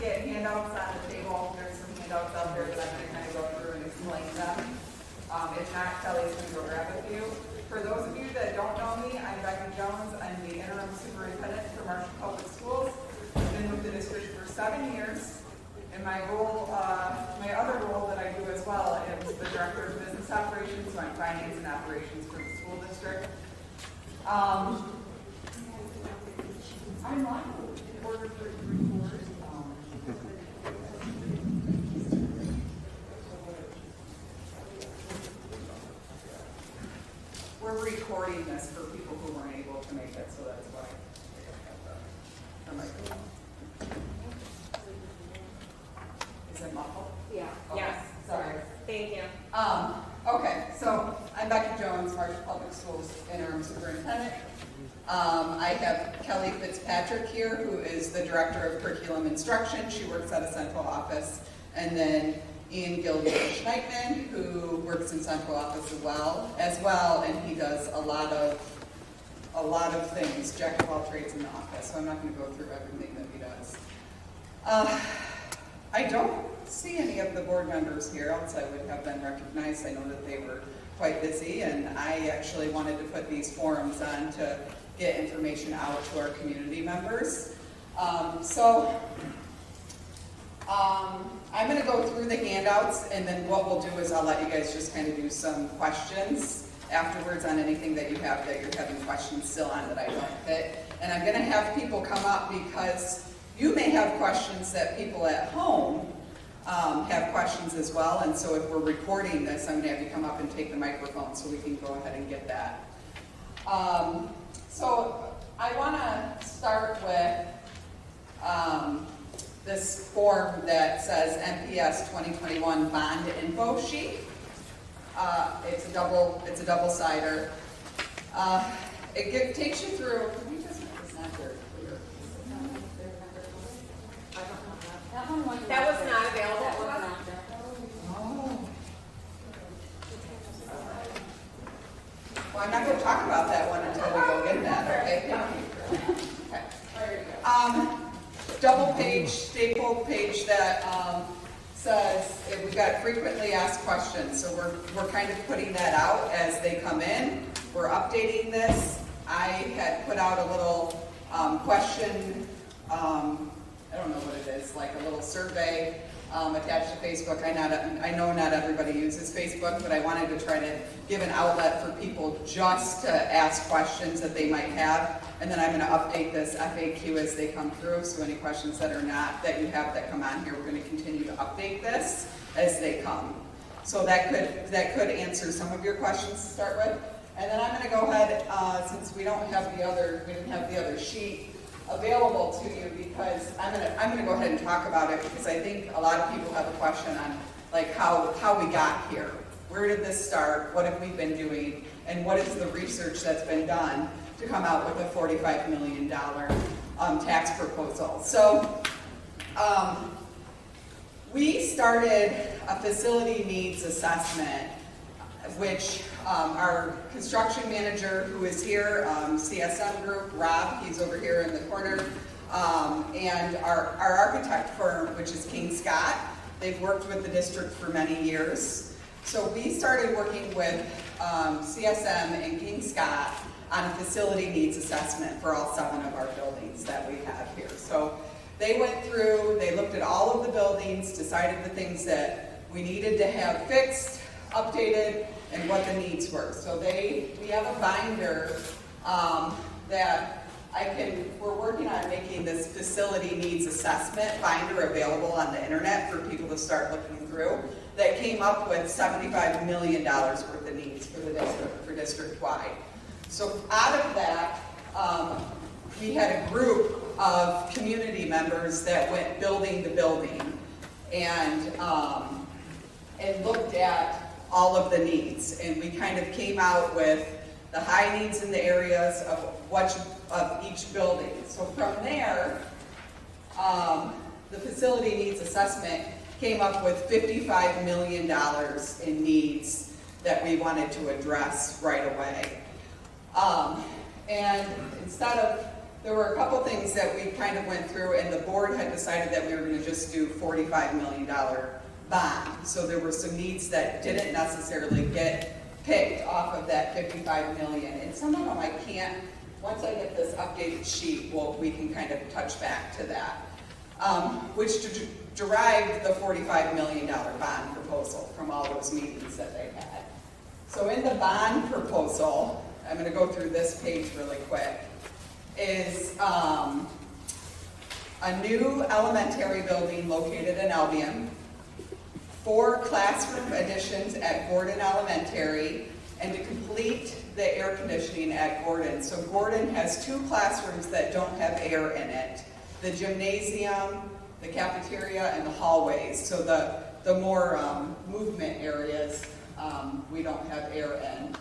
get handouts on the table. There's some handouts out there that I'm going to kind of go through and explain them. If not, Kelly's going to go grab a few. For those of you that don't know me, I'm Becky Jones. I'm the interim superintendent for Marshall Public Schools. I've been with the district for 7 years. And my role, my other role that I do as well is the director of business operations, so I'm finance and operations for the school district. I'm live in order for reporters. We're recording this for people who weren't able to make it, so that's why. Is it muffled? Yeah. Okay, Yes. sorry. Thank you. Okay, so I'm Becky Jones, Marshall Public Schools interim superintendent. I have Kelly Fitzpatrick here, who is the director of curriculum instruction. She works at a central office. And then Ian Gilligan-Schneitman, who works in central office as well, and he does a lot of things, jack of all trades in the office. So I'm not going to go through everything that he does. I don't see any of the board members here, else I would have been recognized. I know that they were quite busy, and I actually wanted to put these forums on to get information out to our community members. I'm going to go through the handouts, and then what we'll do is I'll let you guys just kind of do some questions afterwards on anything that you have that you're having questions still on that I don't hit. And I'm going to have people come up because you may have questions that people at home have questions as well, and so if we're recording this, I'm going to have you come up and take the microphone so we can go ahead and get that. So I want to start with this form that says MPS 2021 bond info sheet. It's a double-sider. It takes you through. Can we just make this not very clear? That was not available to us. Oh. Well, I'm not going to talk about that one until we go get that. Okay. Thank you. Okay. Double page, staple page that says we've got frequently asked questions. So we're kind of putting that out as they come in. We're updating this. I had put out a little question. I don't know what it is, like a little survey attached to Facebook. I know not everybody uses Facebook, but I wanted to try to give an outlet for people just to ask questions that they might have. And then I'm going to update this FAQ as they come through. So any questions that you have that come on here, we're going to continue to update this as they come. So that could answer some of your questions to start with. And then I'm going to go ahead, since we didn't have the other sheet available to you, because I'm going to go ahead and talk about it, because I think a lot of people have a question on like how we got here. Where did this start? What have we been doing? And what is the research that's been done to come out with a $45 million tax proposal? So we started a facility needs assessment, which our construction manager, who is here, CSM Group, Rob, he's over here in the corner, and our architect firm, which is King Scott. They've worked with the district for many years. So we started working with CSM and King Scott on a facility needs assessment for all 7 of our buildings that we have here. So they went through, they looked at all of the buildings, decided the things that we needed to have fixed, updated, and what the needs were. So we have a binder that we're working on making this facility needs assessment binder available on the internet for people to start looking through, that came up with $75 million worth of needs for the district, for district-wide. So out of that, we had a group of community members that went building to building and looked at all of the needs, and we kind of came out with the high needs in the areas of each building. So from there, the facility needs assessment came up with $55 million in needs that we wanted to address right away. And instead of there were a couple things that we kind of went through, and the board had decided that we were gonna just do $45 million bond. So there were some needs that didn't necessarily get picked off of that 55 million. And some of them I can't, once I get this updated sheet, we can kind of touch back to that. Which derived the $45 million bond proposal from all those meetings that they had. So in the bond proposal, I'm gonna go through this page really quick, is a new elementary building located in Albion, 4 classroom additions at Gordon Elementary, and to complete the air conditioning at Gordon. So Gordon has 2 classrooms that don't have air in it, the gymnasium, the cafeteria, and the hallways. So the more movement areas, we don't have air in.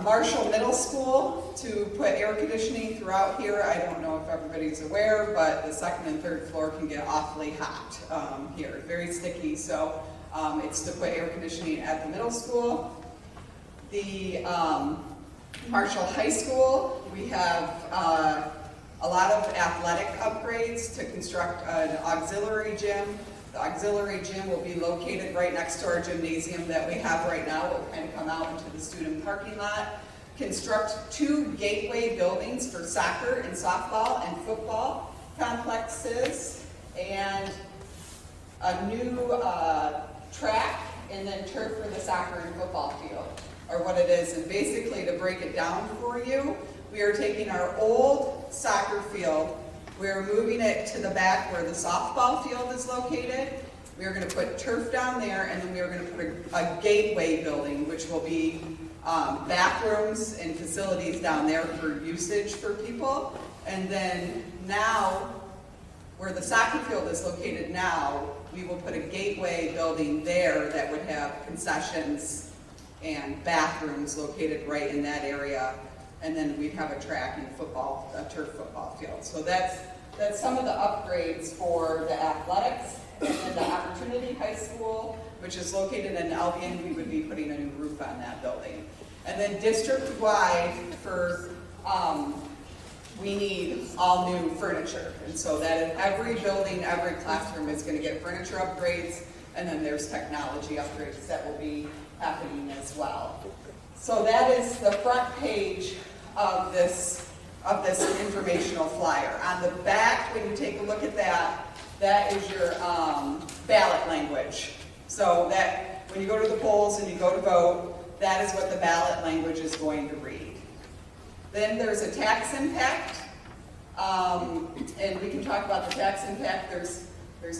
Marshall Middle School, to put air conditioning throughout here. I don't know if everybody's aware, but the 2nd and 3rd floor can get awfully hot here, very sticky. So it's to put air conditioning at the middle school. The Marshall High School, we have a lot of athletic upgrades to construct an auxiliary gym. The auxiliary gym will be located right next to our gymnasium that we have right now. It will kind of come out into the student parking lot. Construct 2 gateway buildings for soccer and softball and football complexes, and a new track and then turf for the soccer and football field, or what it is. And basically, to break it down for you, we are taking our old soccer field, we're moving it to the back where the softball field is located. We are going to put turf down there, and then we are going to put a gateway building, which will be bathrooms and facilities down there for usage for people. And then now, where the soccer field is located now, we will put a gateway building there that would have concessions and bathrooms located right in that area. And then we'd have a track and a turf football field. So that's some of the upgrades for the athletics. And then the Opportunity High School, which is located in Albion, we would be putting a new roof on that building. And then district-wide for, we need all new furniture. And so that in every building, every classroom is going to get furniture upgrades, and then there's technology upgrades that will be happening as well. So that is the front page of this informational flyer. On the back, when you take a look at that, that is your ballot language. So that when you go to the polls and you go to vote, that is what the ballot language is going to read. Then there's a tax impact, and we can talk about the tax impact. There's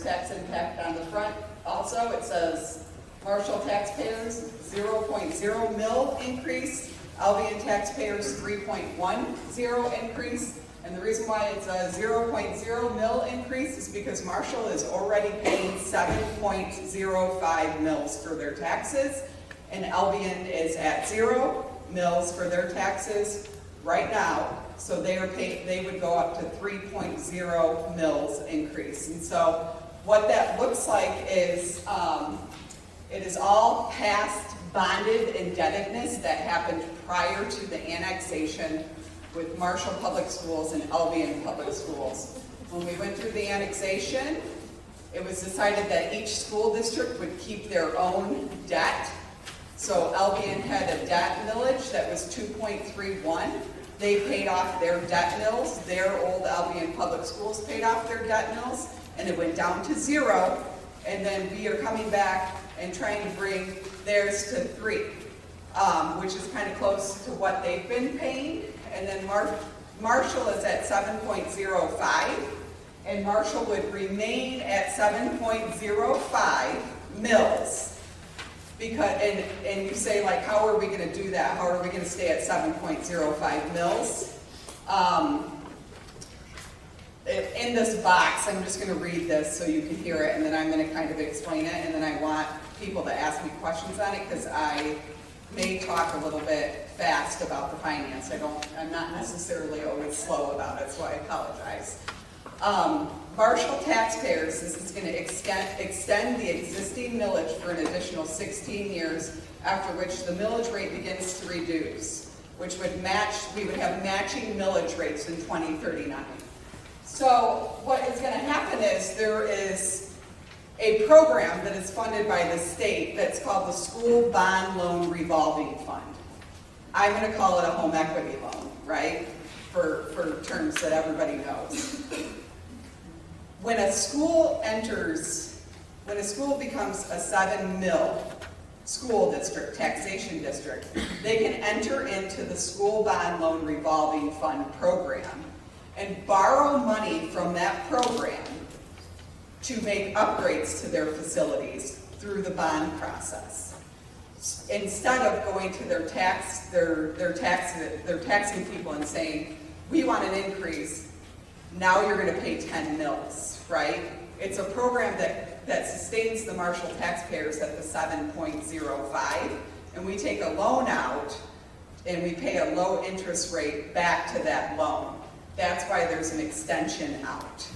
tax impact on the front also. It says Marshall taxpayers 0.0 mil increase, Albion taxpayers 3.10 increase. And the reason why it's a 0.0 mil increase is because Marshall is already paying 7.05 mils for their taxes, and Albion is at 0 mils for their taxes right now. So they would go up to 3.0 mils increase. And so what that looks like is it is all past bonded indebtedness that happened prior to the annexation with Marshall Public Schools and Albion Public Schools. When we went through the annexation, it was decided that each school district would keep their own debt. So Albion had a debt millage that was 2.31. They paid off their debt mills. Their old Albion Public Schools paid off their debt mills, and it went down to 0. And then we are coming back and trying to bring theirs to 3, which is kind of close to what they've been paying. And then Marshall is at 7.05, and Marshall would remain at 7.05 mils. Because, and you say, like, how are we going to do that? How are we going to stay at 7.05 mils? In this box, I'm just going to read this so you can hear it, and then I'm going to kind of explain it, and then I want people to ask me questions on it, because I may talk a little bit fast about the finance. I'm not necessarily always slow about it, so I apologize. Marshall taxpayers, this is going to extend the existing millage for an additional 16 years, after which the millage rate begins to reduce. which would match, we would have matching millage rates in 2039. So what is going to happen is there is a program that is funded by the state that's called the School Bond Loan Revolving Fund. I'm going to call it a home equity loan, right? For terms that everybody knows. When a school becomes a 7 mil school district, taxation district, they can enter into the School Bond Loan Revolving Fund program and borrow money from that program to make upgrades to their facilities through the bond process. Instead of going to their taxing people and saying, we want an increase, now you're going to pay 10 mils, right? It's a program that sustains the Marshall taxpayers at the 7.05, and we take a loan out and we pay a low interest rate back to that loan. That's why there's an extension out.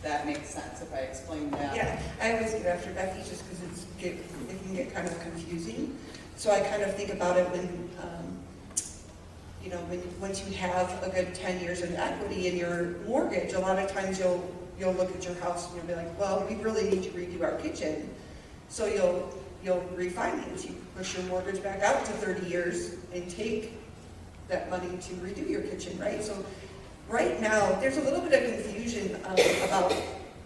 That makes sense if I explain that. Yeah, I always get after Becky just because it can get kind of confusing. So I kind of think about it when, once you have a good 10 years of equity in your mortgage, a lot of times you'll look at your house and you'll be like, well, we really need to redo our kitchen. So you'll refinance. You push your mortgage back out to 30 years and take that money to redo your kitchen, right? So right now, there's a little bit of confusion about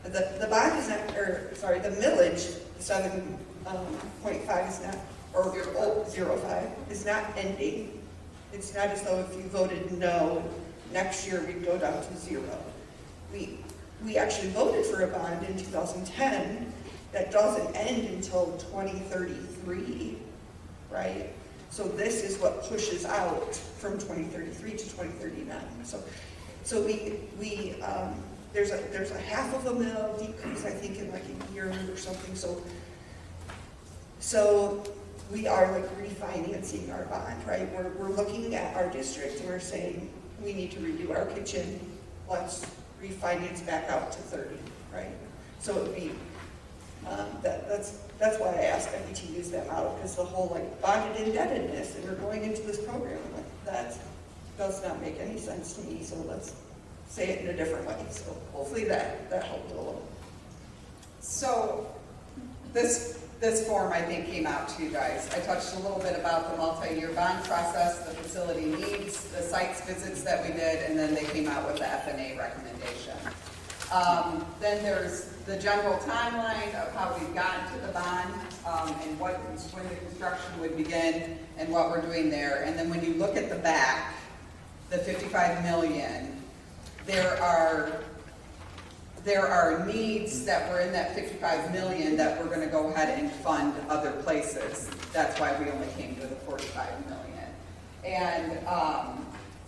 the bond is not, the millage, 7.5 is not, or 0.05 is not ending. It's not as though if you voted no, next year we'd go down to 0. We actually voted for a bond in 2010 that doesn't end until 2033, right? So this is what pushes out from 2033 to 2039. So there's a half of a mil decrease, I think, in like a year or something. So we are like refinancing our bond, right? We're looking at our district and we're saying we need to redo our kitchen. Let's refinance back out to 30, right? So it would be that's why I asked Becky to use that model, because the whole like bonded indebtedness and we're going into this program, like that does not make any sense to me. So let's say it in a different way. So hopefully that helped a little. So this form, I think, came out to you guys. I touched a little bit about the multi-year bond process, the facility needs, the sites visits that we did, and then they came out with the FNA recommendation. Then there's the general timeline of how we've gotten to the bond, and when the construction would begin and what we're doing there. And then when you look at the back, the 55 million, there are needs that were in that 55 million that we're going to go ahead and fund other places. That's why we only came to the 45 million. And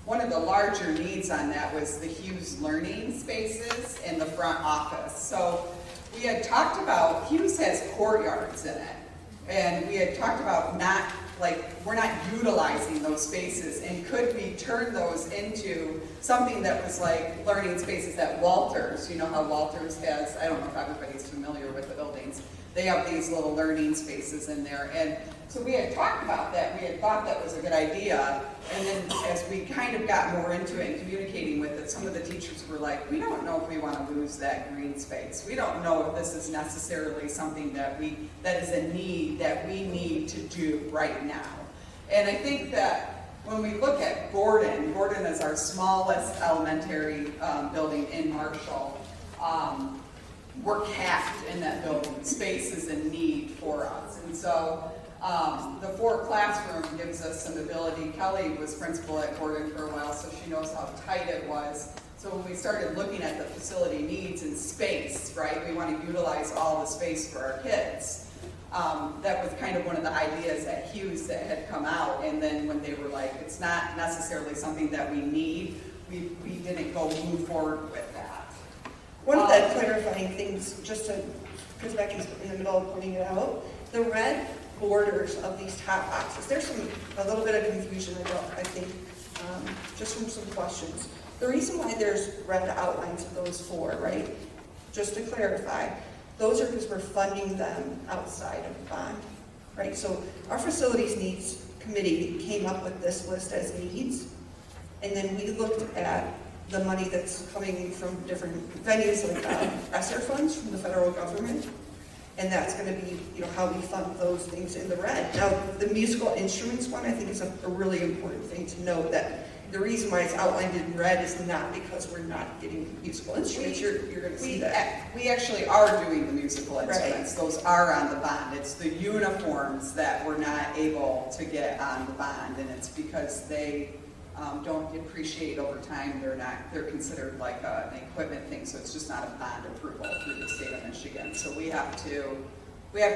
one of the larger needs on that was the Hughes learning spaces in the front office. So we had talked about, Hughes has courtyards in it, and we had talked about we're not utilizing those spaces, and could we turn those into something that was like learning spaces at Walters. You know how Walters has, I don't know if everybody's familiar with the buildings, they have these little learning spaces in there. And so we had talked about that, we had thought that was a good idea, and then as we kind of got more into it and communicating with it, some of the teachers were like, we don't know if we want to lose that green space. We don't know if this is necessarily something that is a need that we need to do right now. And I think that when we look at Gordon is our smallest elementary building in Marshall. We're capped in that building. Space is a need for us. And so the 4 classroom gives us some ability. Kelly was principal at Gordon for a while, so she knows how tight it was. So when we started looking at the facility needs and space, right, we want to utilize all the space for our kids. That was kind of one of the ideas at Hughes that had come out. And then when they were like, it's not necessarily something that we need, we didn't move forward with that. One of the clarifying things, just because Becky's in the middle of pointing it out, the red borders of these top boxes, there's a little bit of confusion about, I think, just from some questions. The reason why there's red outlines of those 4, right, just to clarify, those are because we're funding them outside of the bond, right? So our facilities needs committee came up with this list as needs. And then we looked at the money that's coming from different venues like ESSER funds from the federal government. And that's going to be, how we fund those things in the red. Now, the musical instruments one, I think, is a really important thing to note, that the reason why it's outlined in red is not because we're not getting musical instruments. You're going to see that. We actually are doing the musical instruments. Right. Those are on the bond. It's the uniforms that we're not able to get on the bond, and it's because they don't depreciate over time. They're considered like an equipment thing, so it's just not a bond approval through the state of Michigan. So we have to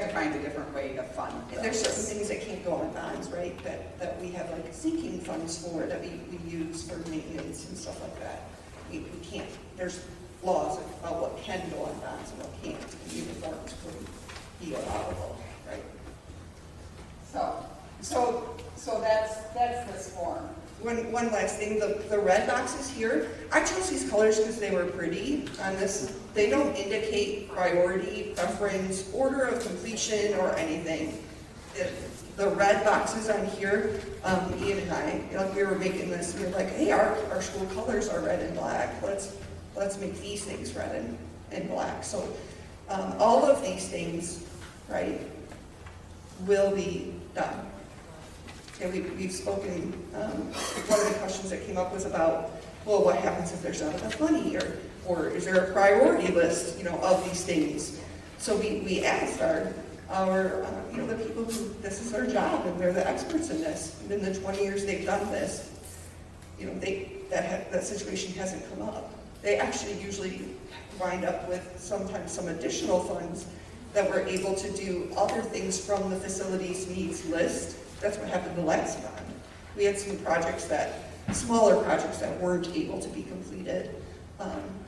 find a different way to fund And there's certain those. things that can't go on bonds, right, that we have like sinking funds for, that we use for maintenance and stuff like that. We can't, there's laws about what can go on bonds and what can't, and uniforms would be allowable, right? So that's this form. One last thing, the red boxes here, I chose these colors because they were pretty on this. They don't indicate priority, preference, order of completion, or anything. The red boxes on here, Ian and I, we were making this, we were like, hey, our school colors are red and black. Let's make these things red and black. So all of these things, right, will be done. Okay, we've spoken, one of the questions that came up was about, well, what happens if there's not enough money, or is there a priority list, of these things? So we asked our the people who, this is their job, and they're the experts in this. And in the 20 years they've done this, that situation hasn't come up. They actually usually wind up with sometimes some additional funds that we're able to do other things from the facilities needs list. That's what happened the last time. We had some smaller projects that weren't able to be completed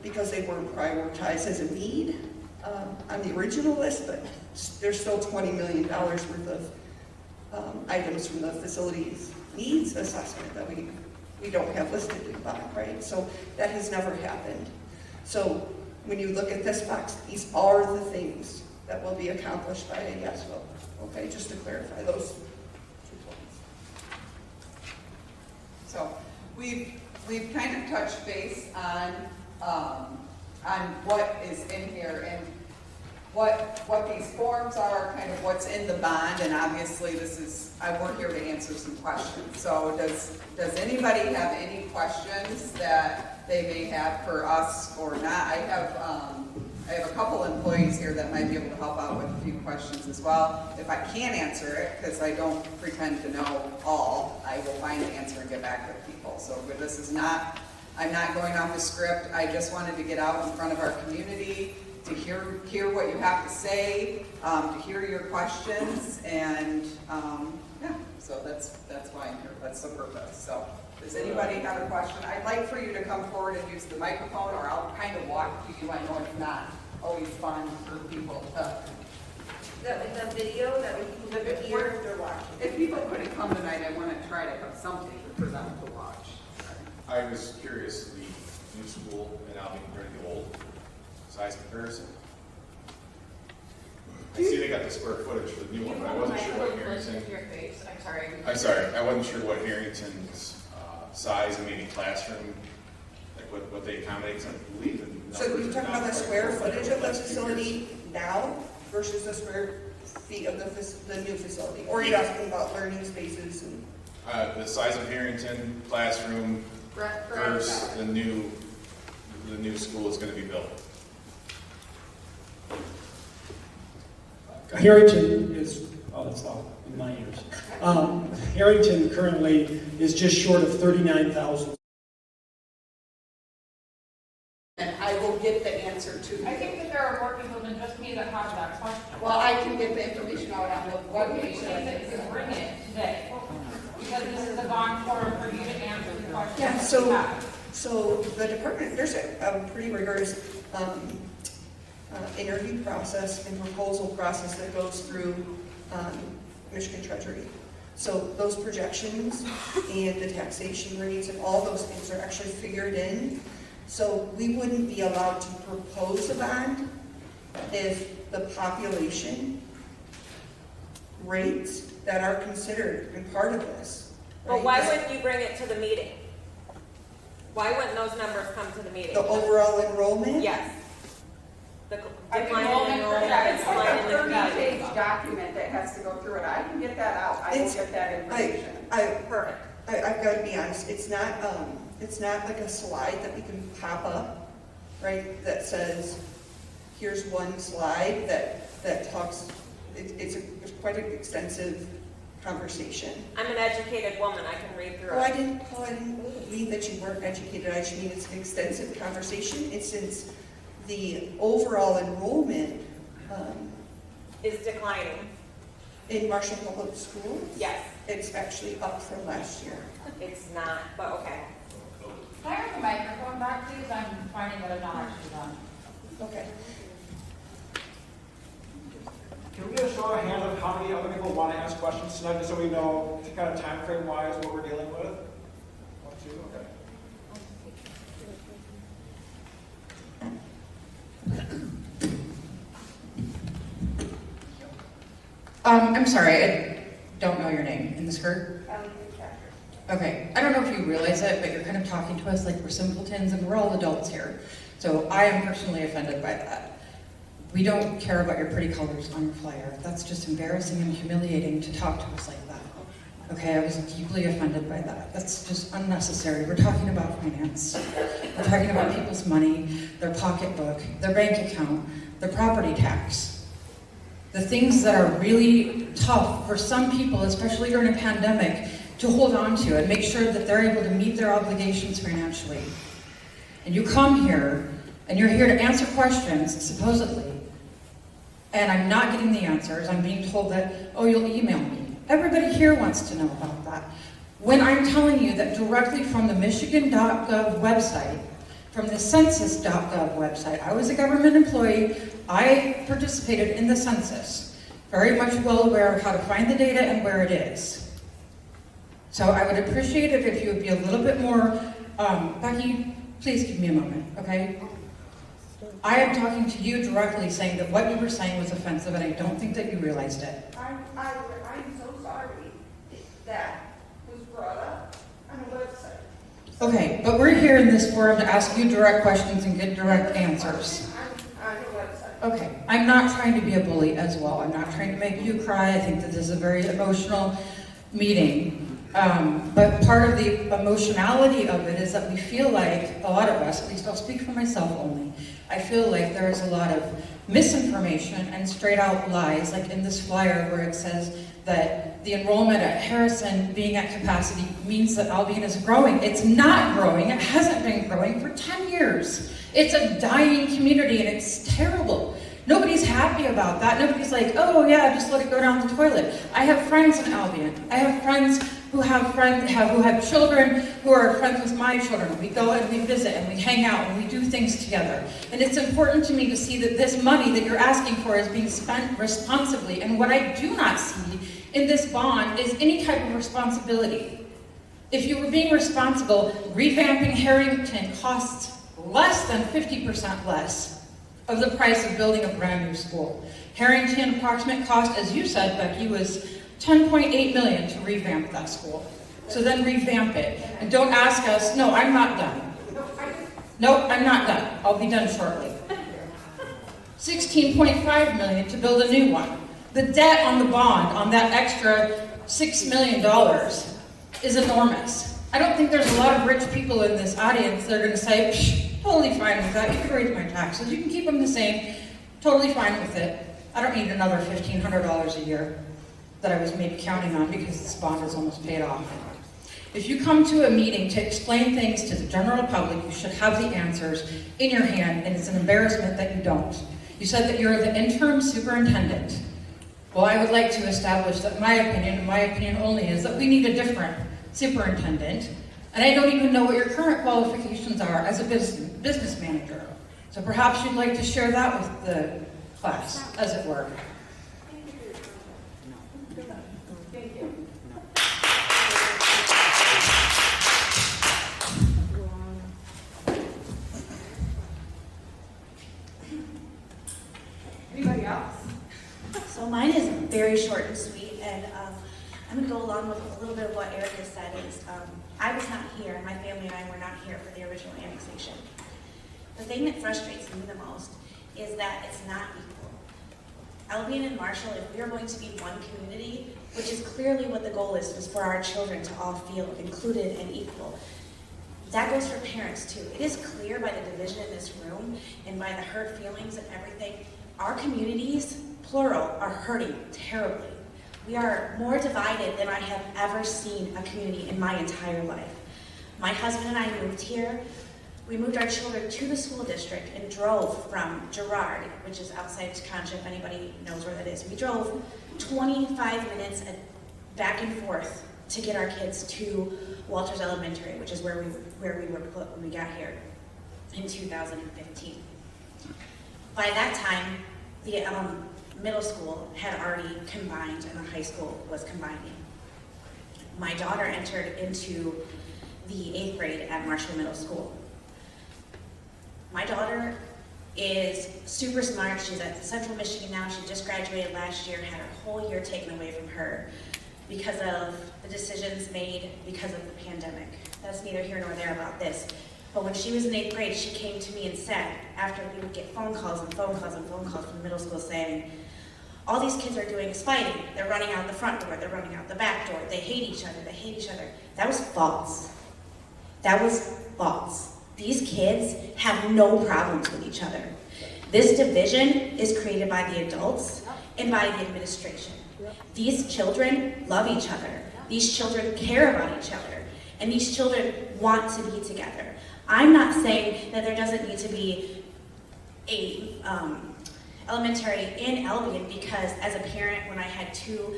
because they weren't prioritized as a need on the original list, but there's still $20 million worth of items from the facilities needs assessment that we don't have listed in BOC, right? So that has never happened. So when you look at this box, these are the things that will be accomplished by a yes vote. Okay, just to clarify those. So we've kind of touched base on what is in here and what these forms are, kind of what's in the bond, and obviously we're here to answer some questions. So does anybody have any questions that they may have for us or not? I have a couple employees here that might be able to help out with a few questions as well. If I can't answer it, because I don't pretend to know all, I will find the answer and get back with people. So I'm not going off the script. I just wanted to get out in front of our community to hear what you have to say, to hear your questions, and so that's why I'm here. That's the purpose. So does anybody have a question? I'd like for you to come forward and use the microphone, or I'll kind of walk to you. I know it's not always fun for people to. The video that we can hear if they're watching. If people couldn't come tonight, I want to try to have something for them to watch. I was curious, the new school and now being compared to the old size comparison. I see they got the square footage for the new one, but I wasn't sure what Harrington. I'm sorry. I'm sorry, I wasn't sure what Harrington's size and maybe classroom, like what they accommodate. I believe in. So you're talking about the square footage of the facility now versus the square feet of the new facility? Or you're asking about learning spaces and? The size of Harrington classroom versus the new school is going to be built. Harrington is, that's loud in my ears. Harrington currently is just short of 39,000. And I will get the answer to you. I think that there are more people than just me that have that question. Well, I can get the information out on the What webpage. makes that you can bring it today? Because this is the bond forum for you to answer the questions Yeah, that so- you have. So the department, there's a pretty rigorous interview process and proposal process that goes through Michigan Treasury. So those projections and the taxation rates and all those things are actually figured in. So we wouldn't be allowed to propose a bond if the population rates that are considered and part of this. But right? why wouldn't you bring it to the meeting? Why wouldn't those numbers come to the meeting? The overall enrollment? Yes. The I can decline in enrollment enrollment, projections. It's decline like in a 30-page value. document that has to go through it. I can get that out. I will It's- get that information. Perfect. I've got to be honest, it's not like a slide that we can pop up, right, that says, here's one slide that talks, it's quite an extensive conversation. I'm an educated woman, I can read through Oh, I it. didn't mean that you weren't educated, I just mean it's an extensive conversation, and since the overall enrollment Is declining, in Marshall Public Schools, yes. it's actually up from last year. It's not, but okay. Can I have the microphone back, please? I'm finding that I'm not actually done. Okay. Can we get a show of hands of how many other people want to ask questions tonight, just so we know kind of time frame wise what we're dealing with? 1, 2, okay. I'm sorry, I don't know your name in this group. Okay, I don't know if you realize it, but you're kind of talking to us like we're simpletons and we're all adults here. So I am personally offended by that. We don't care about your pretty colors on your flyer. That's just embarrassing and humiliating to talk to us like that. Okay, I was deeply offended by that. That's just unnecessary. We're talking about finance. We're talking about people's money, their pocketbook, their bank account, their property tax. The things that are really tough for some people, especially during a pandemic, to hold on to and make sure that they're able to meet their obligations financially. And you come here, and you're here to answer questions, supposedly, and I'm not getting the answers. I'm being told that, oh, you'll email me. Everybody here wants to know about that. When I'm telling you that directly from the Michigan.gov website, from the Census.gov website, I was a government employee, I participated in the census, very much well aware of how to find the data and where it is. So I would appreciate it if you would be a little bit more, Becky, please give me a moment, okay? I am talking to you directly saying that what you were saying was offensive and I don't think that you realized it. I'm so sorry that was brought up on a website. Okay, but we're here in this forum to ask you direct questions and get direct answers. On a website. Okay, I'm not trying to be a bully as well. I'm not trying to make you cry. I think that this is a very emotional meeting. But part of the emotionality of it is that we feel like, a lot of us, at least I'll speak for myself only, I feel like there is a lot of misinformation and straight out lies, like in this flyer where it says that the enrollment at Harrison being at capacity means that Albion is growing. It's not growing. It hasn't been growing for 10 years. It's a dying community and it's terrible. Nobody's happy about that. Nobody's like, oh yeah, just let it go down the toilet. I have friends in Albion. I have friends who have children who are friends with my children. We go and we visit and we hang out and we do things together. And it's important to me to see that this money that you're asking for is being spent responsibly. And what I do not see in this bond is any type of responsibility. If you were being responsible, revamping Harrington costs less than 50% less of the price of building a brand new school. Harrington approximate cost, as you said, Becky, was $10.8 million to revamp that school. So then revamp it. And don't ask us, no, I'm not done. Nope, I'm not done. I'll be done shortly. $16.5 million to build a new one. The debt on the bond on that extra $6 million is enormous. I don't think there's a lot of rich people in this audience that are going to say, psh, totally fine with that. You can raise my taxes. You can keep them the same. Totally fine with it. I don't need another $1,500 a year that I was maybe counting on because this bond is almost paid off. If you come to a meeting to explain things to the general public, you should have the answers in your hand, and it's an embarrassment that you don't. You said that you're the interim superintendent. Well, I would like to establish that my opinion, and my opinion only, is that we need a different superintendent, and I don't even know what your current qualifications are as a business manager. So perhaps you'd like to share that with the class, as it were. Anybody else? So mine is very short and sweet. I'm going to go along with a little bit of what Erica said. Is I was not here, and my family and I were not here for the original annexation. The thing that frustrates me the most is that it's not equal. Albion and Marshall, if we are going to be one community, which is clearly what the goal is for our children to all feel included and equal, that goes for parents too. It is clear by the division in this room and by the hurt feelings and everything, our communities, plural, are hurting terribly. We are more divided than I have ever seen a community in my entire life. My husband and I moved here. We moved our children to the school district and drove from Girard, which is outside Concha, if anybody knows where that is. We drove 25 minutes back and forth to get our kids to Walters Elementary, which is where we were put when we got here in 2015. By that time, the middle school had already combined and the high school was combining. My daughter entered into the 8th grade at Marshall Middle School. My daughter is super smart. She's at Central Michigan now. She just graduated last year, had her whole year taken away from her because of the decisions made because of the pandemic. That's neither here nor there about this. But when she was in 8th grade, she came to me and said, after we would get phone calls and phone calls and phone calls from the middle school saying, all these kids are doing is fighting. They're running out the front door, they're running out the back door. They hate each other, they hate each other. That was false. That was false. These kids have no problems with each other. This division is created by the adults and by the administration. These children love each other. These children care about each other. And these children want to be together. I'm not saying that there doesn't need to be a elementary in Albion, because as a parent, when I had 2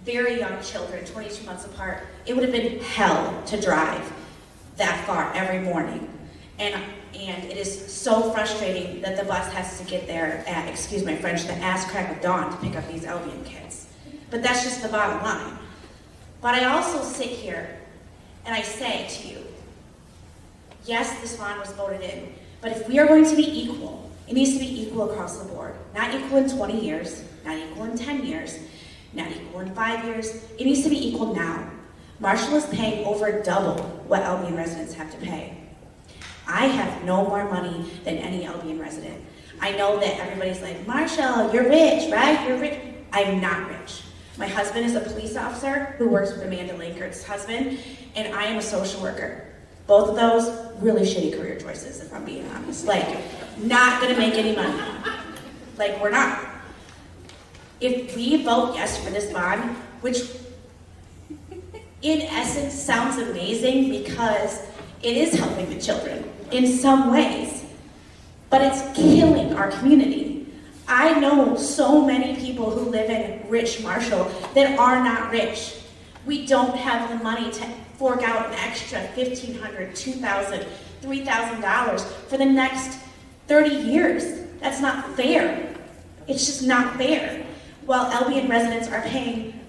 very young children, 22 months apart, it would have been hell to drive that far every morning. And it is so frustrating that the bus has to get there at, excuse my French, the ass crack of dawn to pick up these Albion kids. But that's just the bottom line. But I also sit here and I say to you, yes, this bond was voted in, but if we are going to be equal, it needs to be equal across the board. Not equal in 20 years, not equal in 10 years, not equal in 5 years. It needs to be equal now. Marshall is paying over double what Albion residents have to pay. I have no more money than any Albion resident. I know that everybody's like, Marshall, you're rich, right? You're rich. I'm not rich. My husband is a police officer who works with Amanda Lankert's husband, and I am a social worker. Both of those, really shitty career choices, if I'm being honest. Like, not gonna make any money. Like, we're not. If we vote yes for this bond, which in essence sounds amazing because it is helping the children in some ways, but it's killing our community. I know so many people who live in rich Marshall that are not rich. We don't have the money to fork out an extra $1,500, $2,000, $3,000 for the next 30 years. That's not fair. It's just not fair. While Albion residents are paying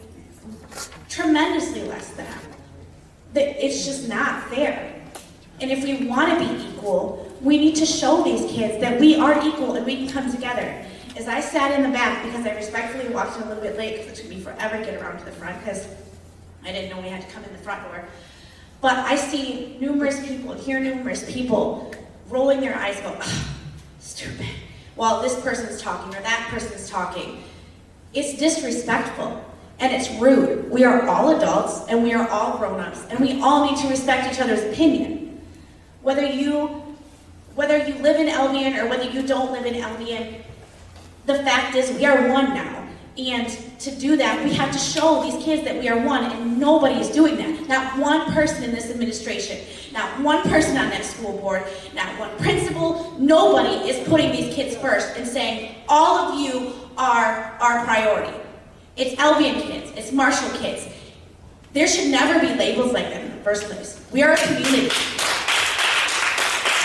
tremendously less than that. It's just not fair. And if we want to be equal, we need to show these kids that we are equal and we can come together. As I sat in the back, because I respectfully walked in a little bit late, because it took me forever to get around to the front, because I didn't know we had to come in the front door. But I see numerous people, and hear numerous people rolling their eyes, go, oh, stupid, while this person's talking or that person's talking. It's disrespectful. And it's rude. We are all adults, and we are all grown-ups, and we all need to respect each other's opinion. Whether you live in Albion or whether you don't live in Albion, the fact is we are one now. And to do that, we have to show these kids that we are one, and nobody is doing that. Not one person in this administration, not one person on that school board, not one principal, nobody is putting these kids first and saying, all of you are our priority. It's Albion kids, it's Marshall kids. There should never be labels like that in the first place. We are a community.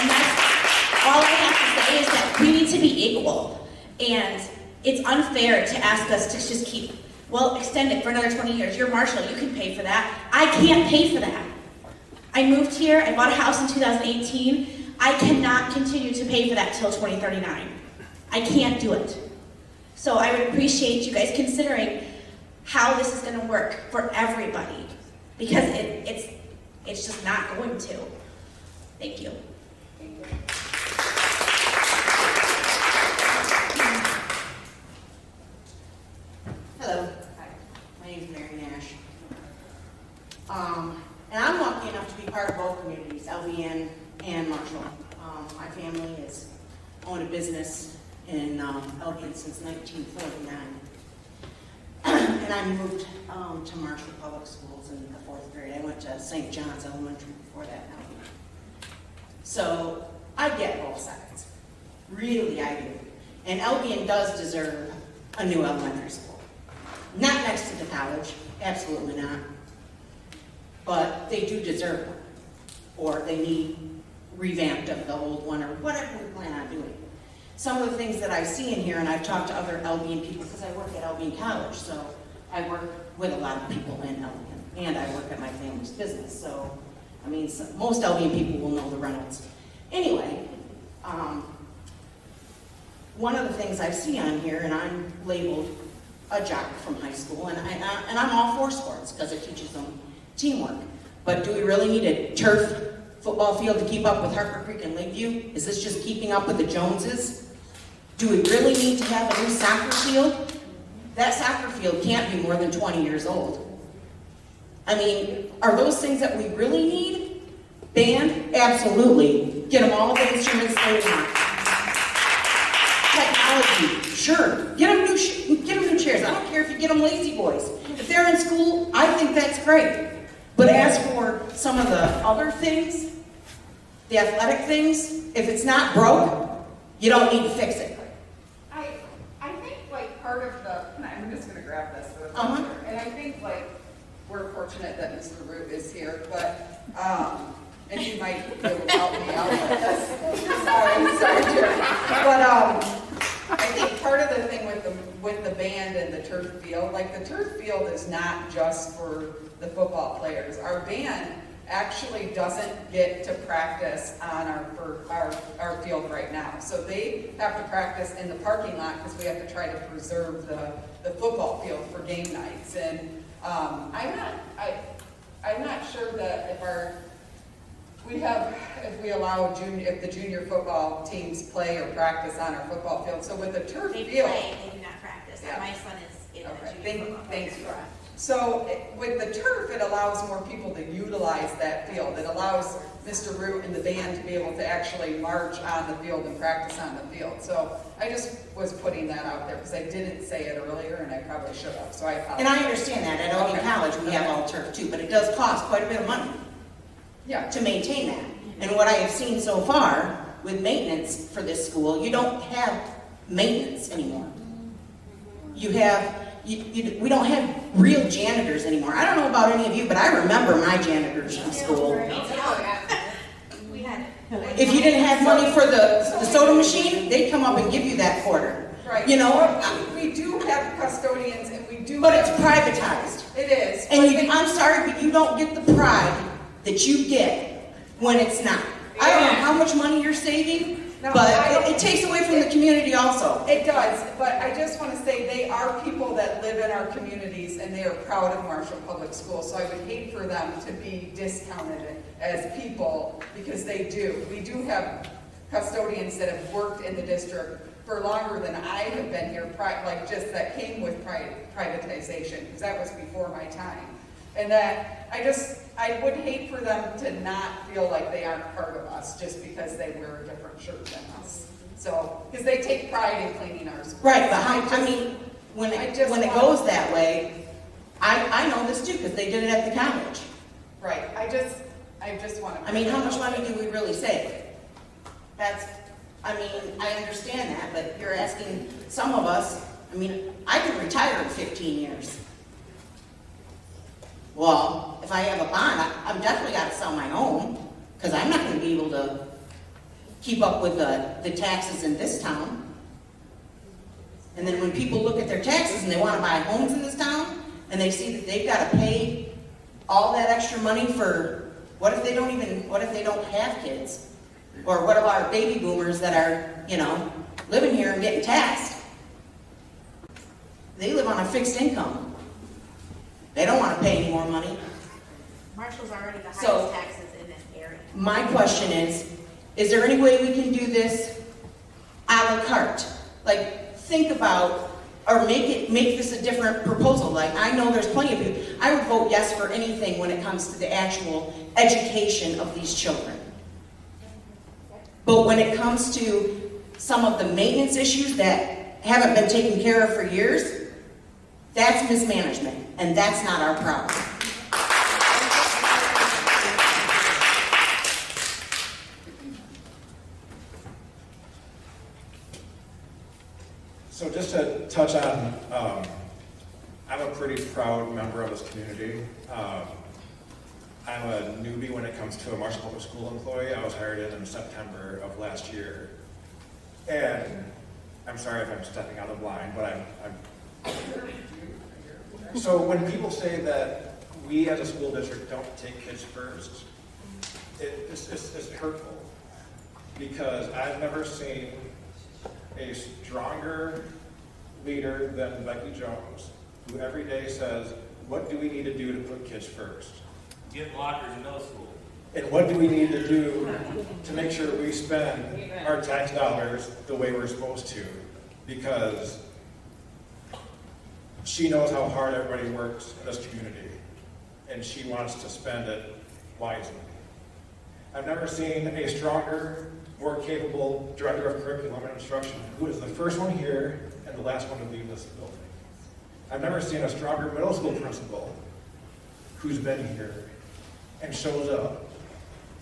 And that's all I have to say is that we need to be equal. And it's unfair to ask us to just keep, well, extend it for another 20 years. You're Marshall, you can pay for that. I can't pay for that. I moved here, I bought a house in 2018. I cannot continue to pay for that till 2039. I can't do it. So I would appreciate you guys considering how this is gonna work for everybody, because it's just not going to. Thank you. Hello. Hi. My name's Mary Nash. And I'm lucky enough to be part of both communities, LBN and Marshall. My family has owned a business in LBN since 1949. And I moved to Marshall Public Schools in the 4th grade. I went to St. John's Elementary before that. So I get both sides. Really, I do. And LBN does deserve a new elementary school. Not next to the college, absolutely not. But they do deserve one. Or they need revamped of the old one, or whatever we plan on doing. Some of the things that I see in here, and I've talked to other LBN people, because I work at LBN College, so I work with a lot of people in LBN, and I work at my family's business, so, I mean, most LBN people will know the Reynolds. Anyway, one of the things I see on here, and I'm labeled a jock from high school, and I'm all for sports, because it teaches them teamwork. But do we really need a turf football field to keep up with Harper Creek and Lakeview? Is this just keeping up with the Joneses? Do we really need to have a new soccer field? That soccer field can't be more than 20 years old. I mean, are those things that we really need? Band? Absolutely. Get them all the instruments they want. Technology? Sure. Get them new chairs. I don't care if you get them lazy boys. If they're in school, I think that's great. But as for some of the other things, the athletic things, if it's not broke, you don't need to fix it. I think like part of the, I'm just gonna grab this for the Uh-huh. picture. And I think like, we're fortunate that Mr. Root is here, but, and he might be able to help me out with this. Sorry, Jerry. But, I think part of the thing with the band and the turf field, like the turf field is not just for the football players. Our band actually doesn't get to practice on our field right now. So they have to practice in the parking lot because we have to try to preserve the football field for game nights. And I'm not sure that if we allow if the junior football teams play or practice on our football field. So with the turf They field. play, they do not practice. Yeah. My son is in the Okay, junior football. thanks. program. So with the turf, it allows more people to utilize that field. It allows Mr. Root and the band to be able to actually march on the field and practice on the field. So I just was putting that out there because I didn't say it earlier and I probably should have, so I apologize. And I understand that. At LBN Okay. College, we have all turf too, but it does cost quite a bit of money Yeah, to maintain that. And what I have seen so far with maintenance for this school, you don't have maintenance anymore. You have, we don't have real janitors anymore. I don't know about any of you, but I remember my janitors from school. We had If you didn't have money for the soda machine, they'd come up and give you that quarter. right. You know, We do have custodians and we do. but it's privatized. It is. And but I'm sorry, but you don't get the pride that you get when it's not. I don't know how much money you're saving, No, but I don't- it takes away from the community also. It does, but I just want to say they are people that live in our communities and they are proud of Marshall Public Schools. So I would hate for them to be discounted as people because they do. We do have custodians that have worked in the district for longer than I have been here, like just that came with privatization because that was before my time. And that I would hate for them to not feel like they aren't part of us just because they wear a different shirt than us. So, because they take pride in cleaning our schools. Right, but I mean, when I it just want- goes that way, I know this too, because they did it at the college. Right, I just want to. I mean, how much money do we really save? I understand that, but you're asking some of us, I could retire in 15 years. Well, if I have a bond, I've definitely got to sell my home, because I'm not going to be able to keep up with the taxes in this town. And then when people look at their taxes and they want to buy homes in this town, and they see that they've got to pay all that extra money for, what if they don't have kids? Or what about our baby boomers that are, living here and getting taxed? They live on a fixed income. They don't want to pay any more money. Marshall's already the So- highest taxes in this area. My question is there any way we can do this a la carte? Like, think about, or make this a different proposal. Like, I know there's plenty of people, I would vote yes for anything when it comes to the actual education of these children. But when it comes to some of the maintenance issues that haven't been taken care of for years, that's mismanagement, and that's not our problem. So just to touch on, I'm a pretty proud member of this community. I'm a newbie when it comes to a Marshall Public School employee. I was hired in September of last year. And I'm sorry if I'm stepping out of line, but so when people say that we as a school district don't take kids first, it's hurtful. Because I've never seen a stronger leader than Becky Jones, who every day says, what do we need to do to put kids first? Get lockers in middle school. And what do we need to do to make sure we spend our tax dollars the way we're supposed to? Because she knows how hard everybody works in this community, and she wants to spend it wisely. I've never seen a stronger, more capable director of curriculum and instruction who is the first one here and the last one to leave this building. I've never seen a stronger middle school principal who's been here and shows up.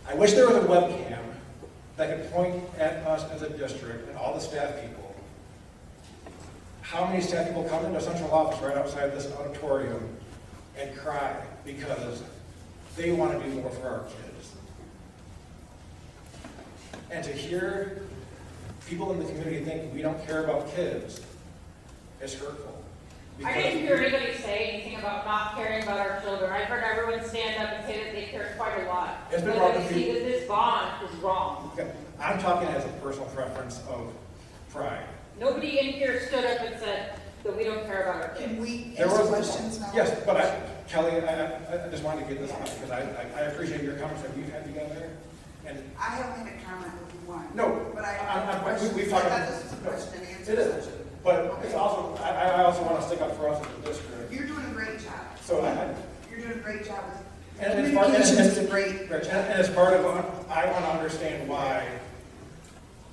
I wish there was a webcam that could point at us as a district and all the staff people. How many staff people come into central office right outside this auditorium and cry because they want to do more for our kids? And to hear people in the community think we don't care about kids is hurtful. I didn't hear anybody say anything about not caring about our children. I've heard everyone stand up and say that they care quite a lot. It's been But brought I to see me- that this bond is wrong. Okay, I'm talking as a personal preference of pride. Nobody in here stood up and said that we don't care about our kids. Can we There answer was- questions now? Yes, but Kelly, I just wanted to get this out because I appreciate your comments that we've had together. And I haven't had a comment with you one. no, But I have a we- question. we've talked I about thought this was a question and answer It is, session. but it's also, I also want to stick up for us as a district. You're doing a great job. So You're doing a great job with and it's part, communications is a great. Rich, and it's part of, I want to understand why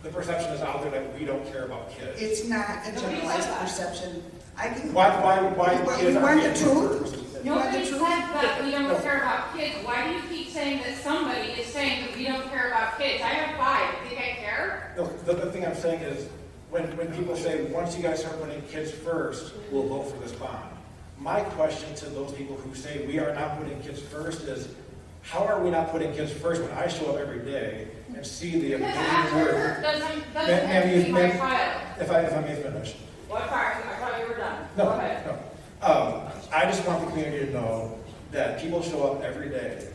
the perception is out there that we don't care about kids. It's not a Nobody generalized said that. perception. I can. Why You kids want aren't the getting truth? first? You want the Nobody said truth? that we No. don't care about kids. Why do you keep saying that somebody is saying that we don't care about kids? I have 5. You think I care? No, the thing I'm saying is, when people say, once you guys start putting kids first, we'll vote for this bond. My question to those people who say we are not putting kids first is, how are we not putting kids first when I show up every day and see the Because amazing after work? her doesn't Ma'am, educate my ma'am, child. If I may finish. What part? I thought you were done. No, Go ahead. no. I just want the community to know that people show up every day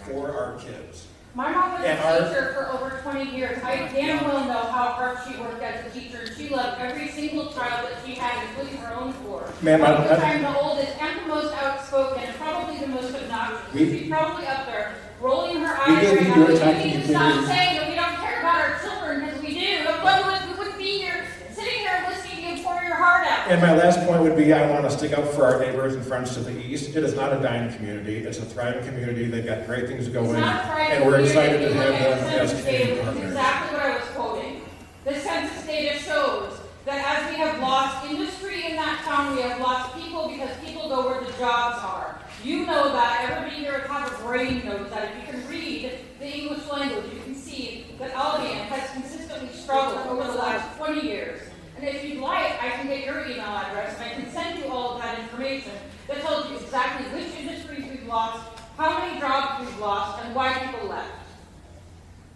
for our kids. My mom was And a our- teacher for over 20 years. I damn well know how hard she worked as a teacher. She loved every single child that she had, including her own 4. Ma'am, Because I'm the oldest and the most outspoken and probably the most obnoxious. She's probably up there rolling her eyes gave right you now. your You attacking need to stop community. saying that we don't care about our children, because we do. Otherwise, we wouldn't be here, sitting here listening to you pour your heart out. And my last point would be, I want to stick up for our neighbors and friends to the east. It is not a dying community, it's a thriving community. They've got great things going, It's not thriving and we're community. excited to If you have look at them the as census community data, which is partners. exactly what I was quoting. The census data shows that as we have lost industry in that town, we have lost people because people go where the jobs are. You know that. Everybody here with have a brain knows that. If you can read the English language, you can see that Albion has consistently struggled over the last 20 years. And if you'd like, I can get your email address and I can send you all of that information that tells you exactly which industries we've lost, how many jobs we've lost, and why people left.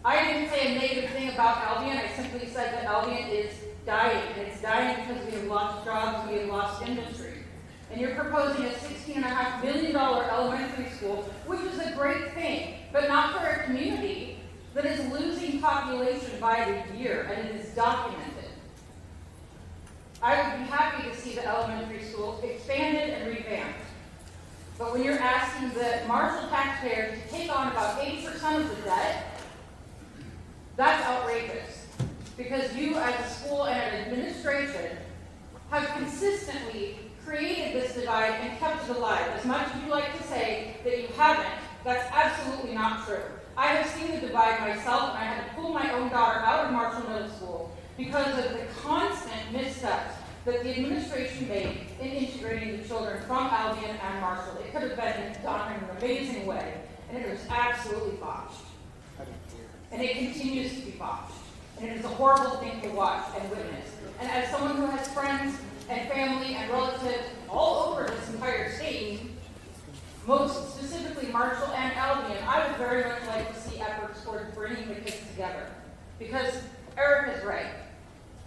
I didn't say a negative thing about Albion. I simply said that Albion is dying. And it's dying because we have lost jobs, we have lost industry. And you're proposing a $16.5 million elementary school, which is a great thing, but not for a community that is losing population by the year, and it is documented. I would be happy to see the elementary schools expanded and revamped. But when you're asking the Marshall taxpayers to take on about 80% of the debt, that's outrageous. Because you as a school and an administration have consistently created this divide and kept it alive. As much as you like to say that you haven't, that's absolutely not true. I have seen the divide myself, and I had to pull my own daughter out of Marshall Middle School because of the constant missteps that the administration made in integrating the children from Albion and Marshall. It could have been done in an amazing way, and it was absolutely botched. And it continues to be botched. And it is a horrible thing to watch and witness. And as someone who has friends and family and relatives all over this entire state, most specifically Marshall and Albion, I would very much like to see efforts towards bringing the kids together. Because Eric is right.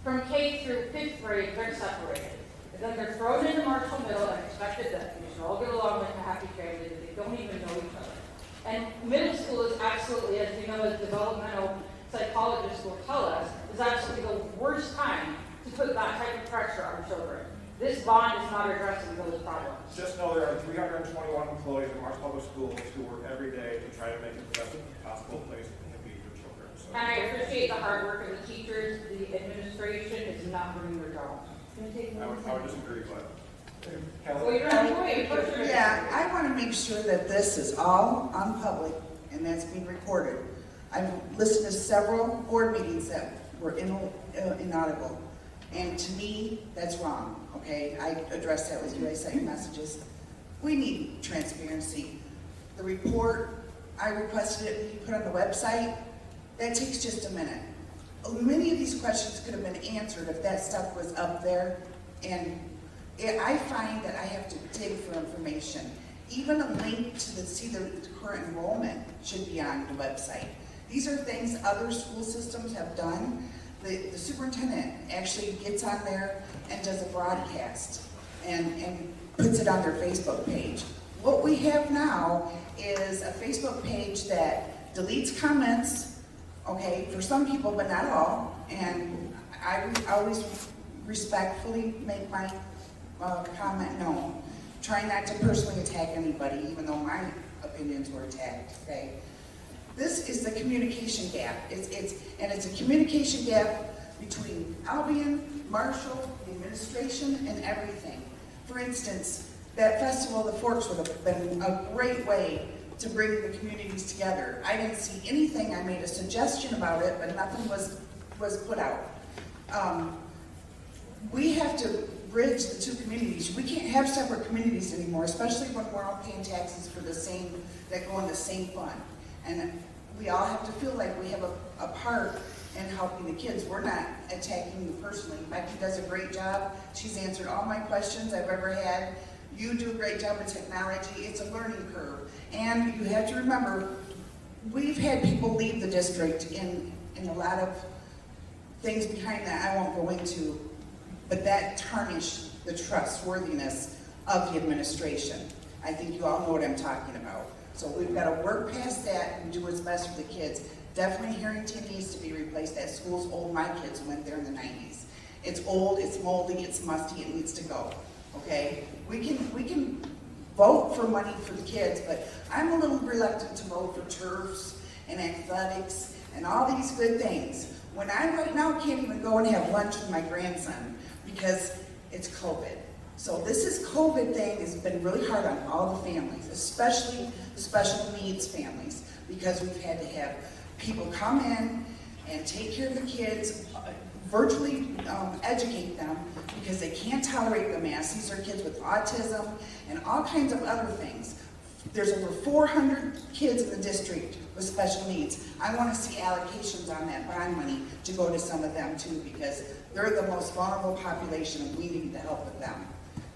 From K through 5th grade, they're separated. And then they're thrown into Marshall Middle and expected that they should all get along like a happy family, that they don't even know each other. And middle school is absolutely, as we know, as developmental psychologists will tell us, is absolutely the worst time to put that type of pressure on children. This bond is not addressing those problems. Just know there are 321 employees in Marshall Public Schools who work every day to try to make it the best possible place it can be for children. So. And I appreciate the hard work of the teachers. The administration is not doing their job. I would disagree, but. Well, you're an employee, of course you're gonna Yeah, I want to make sure that this is all on public and that's being recorded. I've listened to several board meetings that were inaudible. And to me, that's wrong, okay? I addressed that with you, I sent you messages. We need transparency. The report, I requested it be put on the website. That takes just a minute. Many of these questions could have been answered if that stuff was up there. And I find that I have to dig for information. Even a link to see the current enrollment should be on the website. These are things other school systems have done. The superintendent actually gets on there and does a broadcast and puts it on their Facebook page. What we have now is a Facebook page that deletes comments, okay, for some people, but not all. And I always respectfully make my comment known. Try not to personally attack anybody, even though my opinions were attacked, okay? This is the communication gap. It's a communication gap between Albion, Marshall, the administration, and everything. For instance, that Festival of the Forks would have been a great way to bring the communities together. I didn't see anything. I made a suggestion about it, but nothing was put out. We have to bridge the two communities. We can't have separate communities anymore, especially when we're all paying taxes for the same, that go in the same fund. And we all have to feel like we have a part in helping the kids. We're not attacking you personally. Becky does a great job. She's answered all my questions I've ever had. You do a great job in technology. It's a learning curve. And you have to remember, we've had people leave the district in a lot of things behind that I won't go into, but that tarnished the trustworthiness of the administration. I think you all know what I'm talking about. So we've got to work past that and do what's best for the kids. Definitely Harrington needs to be replaced. That school's old. My kids went there in the 90s. It's old, it's moldy, it's musty, it needs to go, okay? We can vote for money for the kids, but I'm a little reluctant to vote for turfs and athletics and all these good things. When I right now can't even go and have lunch with my grandson because it's COVID. So this COVID thing has been really hard on all the families, especially the special needs families, because we've had to have people come in and take care of the kids, virtually educate them, because they can't tolerate the mask. These are kids with autism and all kinds of other things. There's over 400 kids in the district with special needs. I want to see allocations on that bond money to go to some of them too, because they're the most vulnerable population and we need to help with them.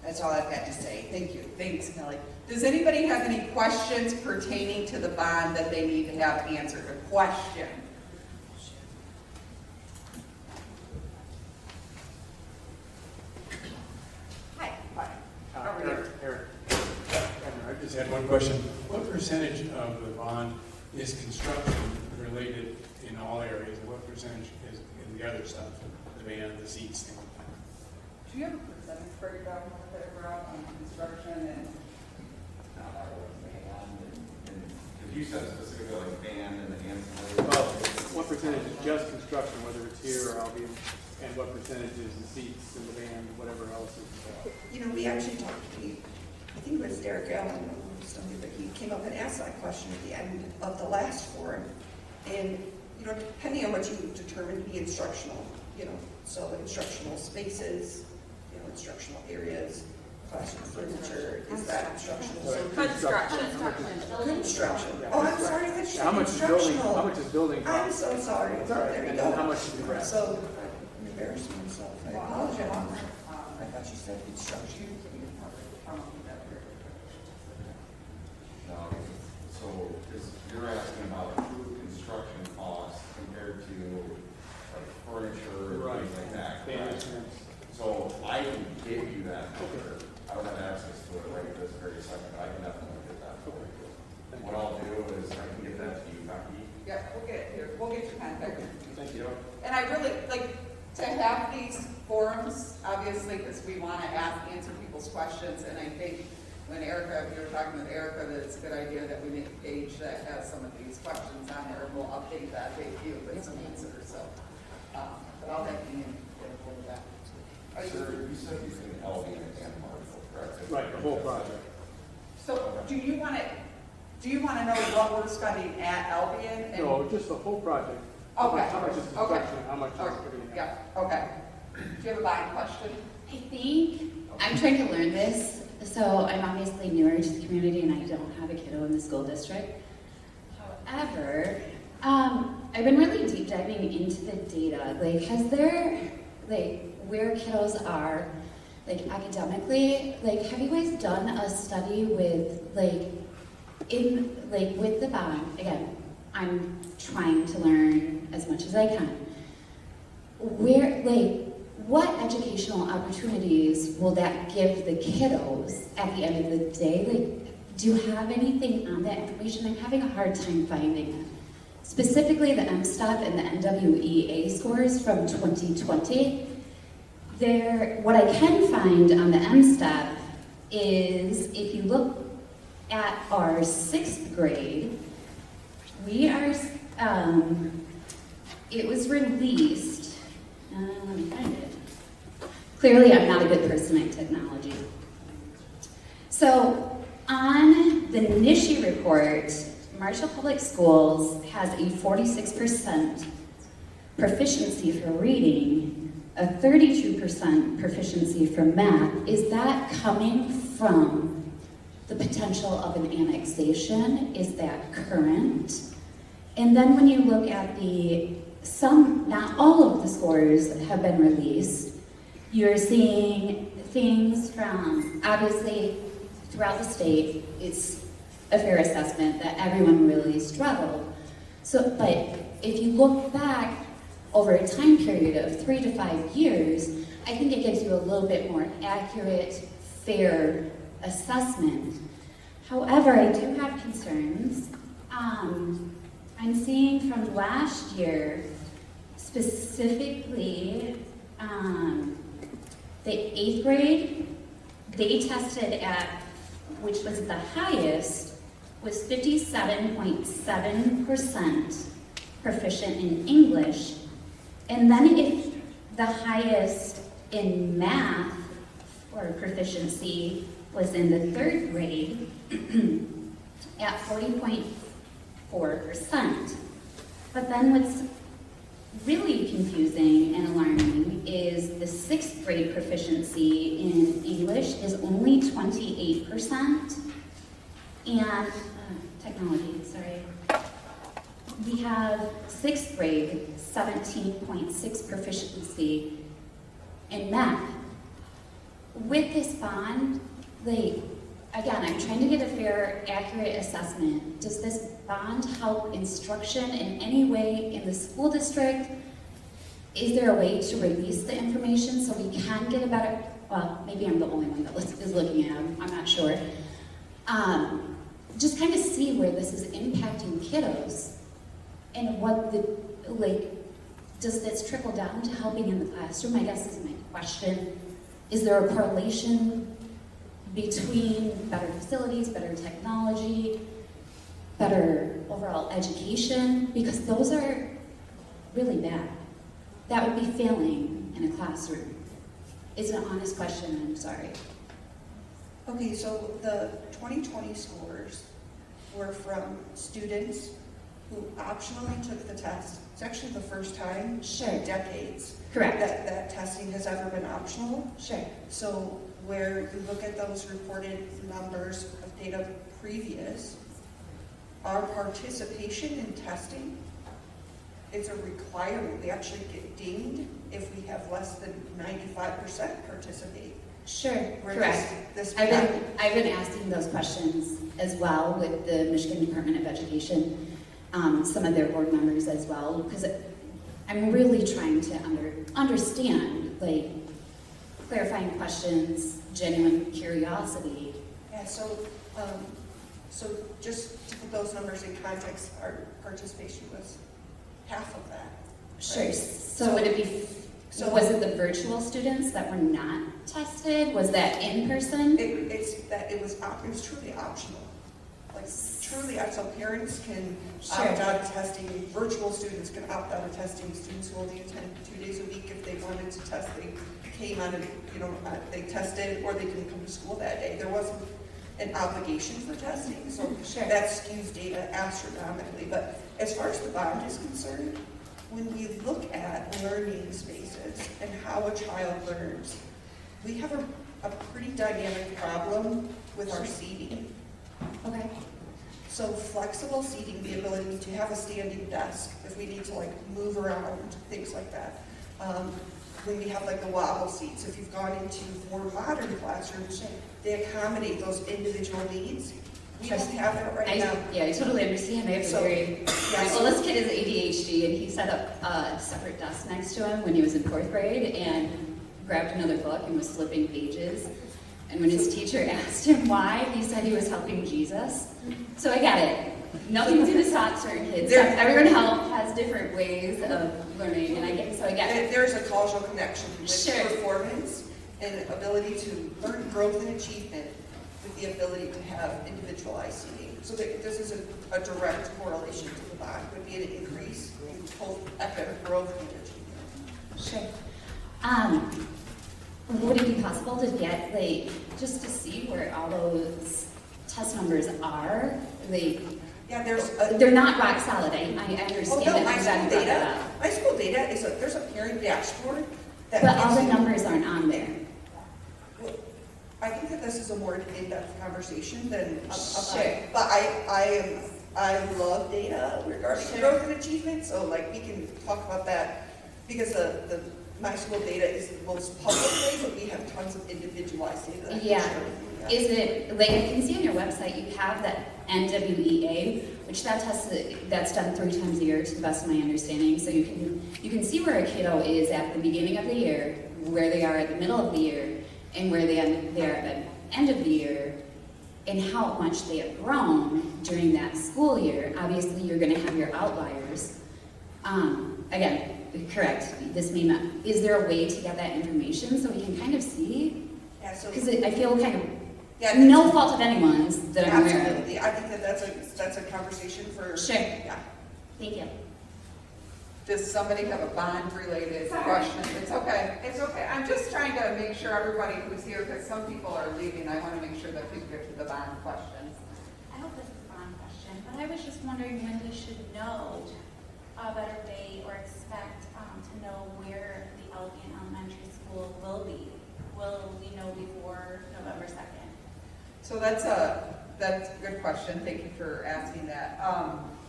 That's all I've got to say. Thank you. Thanks, Kelly. Does anybody have any questions pertaining to the bond that they need to have answered? A question? Hi. Eric, I just had one question. What percentage of the bond is construction related in all areas, and what percentage is in the other stuff, the van, the seats, things like that? Do you have a percentage breakdown there, Rob, on construction and If you said specifically like band and the ancillary. Well, what percentage is just construction, whether it's here or Albion, and what percentage is the seats and the band, whatever else is involved? You know, we actually talked, I think it was Derek Allen, or somebody, but he came up and asked that question at the end of the last forum. And, you know, depending on what you determine to be instructional, you know, so instructional spaces, you know, instructional areas, classroom furniture, is that instructional? So Construction. construction. Oh, I'm sorry, that's How much is building, how much is building I'm cost? so sorry. It's all right. There you And go. then how much is the rest? So, I'm embarrassing myself. I apologize. I thought you said construction. No, so you're asking about true construction costs compared to like furniture and Right. things like that. correct? Bands. So I can give you that number. I don't have access to it right this very second, but I can definitely get that for you. What I'll do is I can get that to you, Becky. Yeah, we'll get it here, we'll get your contact. Thank you. And I really, like, to have these forums, obviously, because we want to answer people's questions, and I think when Erica, we were talking with Erica, that it's a good idea that we make a page that has some of these questions on there, and we'll update that page with some answers, so. But I'll have Ian get a hold of that. Are you- Sir, you said you can Albion and Marshall, correct? Right, the whole project. So, do you want to know what we're spending at Albion? and- No, just the whole project. Okay, How much is okay. construction, how much is Okay, putting in? yeah, okay. Do you have a buying question? I think I'm trying to learn this, so I'm obviously newer to the community and I don't have a kiddo in the school district. However, I've been really deep diving into the data. Like, has there, like, where kiddos are, like, academically, like, have you guys done a study with, like, with the bond? Again, I'm trying to learn as much as I can. Where, like, what educational opportunities will that give the kiddos at the end of the day? Like, do you have anything on that information? I'm having a hard time finding it. Specifically the MSTEP and the NWEA scores from 2020. What I can find on the MSTEP is, if you look at our 6th grade, we are, it was released, let me find it. Clearly, I'm not a good person at technology. So, on the Nishi report, Marshall Public Schools has a 46% proficiency for reading, a 32% proficiency for math. Is that coming from the potential of an annexation? Is that current? And then when you look at not all of the scores have been released, you're seeing things from, obviously, throughout the state, it's a fair assessment that everyone really struggled. So, but if you look back over a time period of 3 to 5 years, I think it gives you a little bit more accurate, fair assessment. However, I do have concerns. I'm seeing from last year, specifically, the 8th grade, they tested at, which was the highest, was 57.7% proficient in English. And then if the highest in math or proficiency was in the 3rd grade at 40.4%. But then what's really confusing and alarming is the 6th grade proficiency in English is only 28%. And, technology, sorry. We have 6th grade, 17.6 proficiency in math. With this bond, again, I'm trying to get a fair, accurate assessment. Does this bond help instruction in any way in the school district? Is there a way to release the information so we can get a better, well, maybe I'm the only one that is looking at them, I'm not sure. Just kind of see where this is impacting kiddos and what does this trickle down to helping in the classroom? I guess is my question. Is there a correlation between better facilities, better technology, better overall education, because those are really bad. That would be failing in a classroom. It's an honest question, I'm sorry. Okay, so the 2020 scores were from students who optionally took the test. It's actually the first time in decades Correct. that testing has ever been optional. Sure. So where you look at those reported numbers of data previous, our participation in testing is a requirement. We actually get dinged if we have less than 95% participate. Sure, Where correct. this I've been asking those questions as well with the Michigan Department of Education, some of their board members as well, because I'm really trying to understand, like, clarifying questions, genuine curiosity. Yeah, so just to put those numbers in context, our participation was half of that. Sure, right? so would it be, was it the virtual students that were not tested? Was that in person? It was truly optional. Like truly, so parents can opt out of testing, virtual students can opt out of testing, students who only attend 2 days a week if they wanted to test, they came on and, they tested or they didn't come to school that day. There wasn't an obligation for testing, so that skews data astronomically. But as far as the bond is concerned, when we look at learning spaces and how a child learns, we have a pretty dynamic problem with our seating. Okay. So flexible seating, the ability to have a standing desk, if we need to like move around, things like that. When we have like the wobble seats, if you've gone into more modern classrooms, they accommodate those individual needs. We don't have that right now. Yeah, I totally understand. I have a very, my oldest kid is ADHD, and he set up a separate desk next to him when he was in 4th grade and grabbed another book and was flipping pages. And when his teacher asked him why, he said he was helping Jesus. So I get it. Nothing's going to stop certain kids. Everyone has different ways of learning, and I get it. There's a causal connection with performance and ability to learn growth and achievement with the ability to have individualized seating. So this is a direct correlation to the bond. Would be an increase in both academic growth and achievement. Sure. Would it be possible to get, like, just to see where all those test numbers are? Like, yeah, they're not rock solid. I understand that. My school data is there's a parent dashboard. But all the numbers aren't on there. Well, I think that this is a more in-depth conversation than Sure. But I love data regarding growth and achievement. So like we can talk about that because the my school data is the most public way, but we have tons of individualized data. Yeah. Is it, like, I can see on your website, you have that NWEA, which that's done 3 times a year to the best of my understanding. So you can see where a kiddo is at the beginning of the year, where they are at the middle of the year, and where they are at the end of the year, and how much they have grown during that school year. Obviously, you're going to have your outliers. Again, correct, this may not, is there a way to get that information so we can kind of see? Yeah, so because I feel kind of, no fault of anyone's that I'm aware of. Absolutely, I think that that's a conversation for. Sure. Yeah. Thank you. Does somebody have a bond-related question? It's okay, it's okay. I'm just trying to make sure everybody who's here, because some people are leaving, I want to make sure that people get to the bond questions. I hope this is a bond question, but I was just wondering when we should know a better day or expect to know where the Albion Elementary School will be. Will we know before November 2nd? So that's a good question. Thank you for asking that.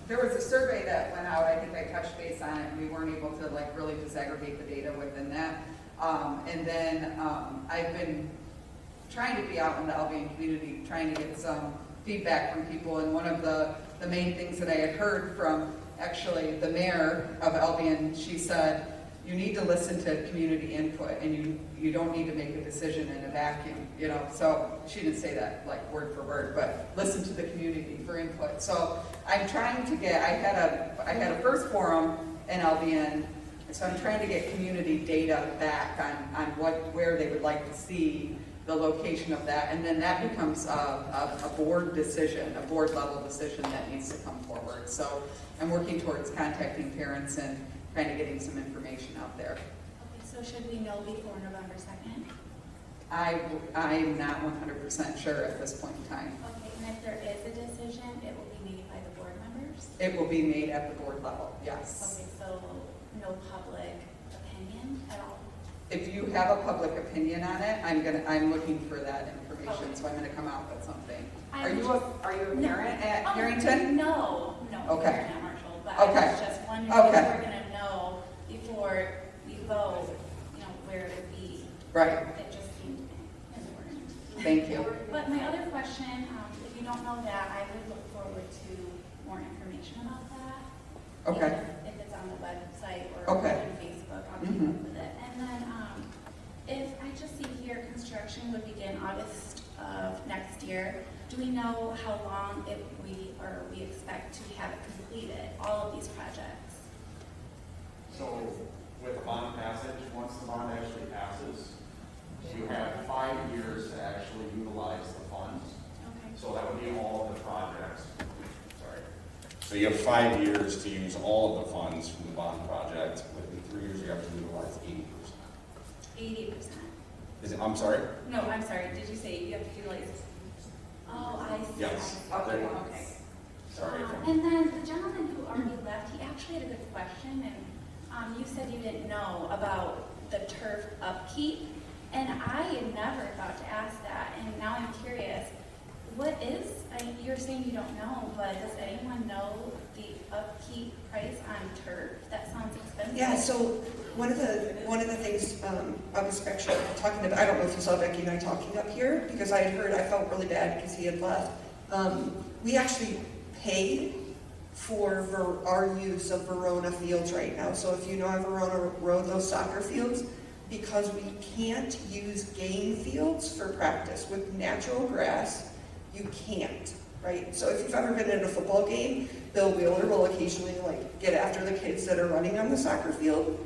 There was a survey that went out. I think I touched base on it, and we weren't able to like really disaggregate the data within that. And then I've been trying to be out in the Albion community, trying to get some feedback from people. And one of the main things that I had heard from actually the mayor of Albion, she said, you need to listen to community input, and you don't need to make a decision in a vacuum, So she didn't say that like word for word, but listen to the community for input. So I'm trying to get, I had a first forum in Albion, so I'm trying to get community data back on where they would like to see the location of that, and then that becomes a board decision, a board level decision that needs to come forward. So I'm working towards contacting parents and kind of getting some information out there. Okay, so should we know before November 2nd? I'm not 100% sure at this point in time. Okay, and if there is a decision, it will be made by the board members? It will be made at the board level, yes. Okay, so no public opinion at all? If you have a public opinion on it, I'm looking for that information, so I'm gonna come out with something. Are you a parent at Harrington? No, Okay. parent at Marshall, but Okay. I was just wondering if Okay. we're gonna know before we vote, where to be. Right, It just seemed important. thank you. But my other question, if you don't know that, I would look forward to more information about that. Okay. Even if it's on the website or Okay. on Facebook, I'll keep up with it. And then, if I just see here, construction would begin August of next year. Do we know how long we expect to have it completed, all of these projects? So with bond passage, once the bond actually passes, you have 5 years to actually utilize the funds. Okay. So that would be all of the projects. Sorry. So you have 5 years to use all of the funds from the bond project. Within 3 years, you have to utilize 80%. 80%. I'm sorry? No, I'm sorry, did you say you have to utilize? Oh, I see. Yes. Okay. Sorry. And then the gentleman who already left, he actually had a good question, and you said you didn't know about the turf upkeep, and I had never thought to ask that, and now I'm curious. You're saying you don't know, but does anyone know the upkeep price on turf? That sounds expensive. Yeah, so one of the things I was actually talking about, I don't know if you saw Becky and I talking up here, because I had heard, I felt really bad because he had left. We actually paid for our use of Verona fields right now. So if you know how Verona Road, those soccer fields, because we can't use game fields for practice with natural grass, you can't, right? So if you've ever been in a football game, Bill Wheeler will occasionally get after the kids that are running on the soccer field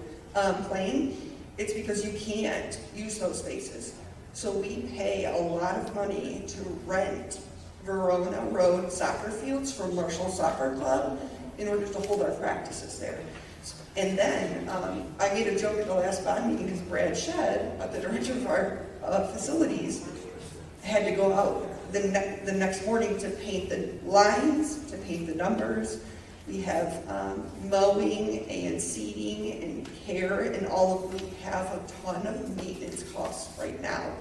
playing. It's because you can't use those spaces. So we pay a lot of money to rent Verona Road soccer fields from Marshall Soccer Club in order to hold our practices there. And then I made a joke at the last bond meeting because Brad Shedd, the director of our facilities, had to go out the next morning to paint the lines, to paint the numbers. We have mowing and seeding and care and all of, we have a ton of maintenance costs right now.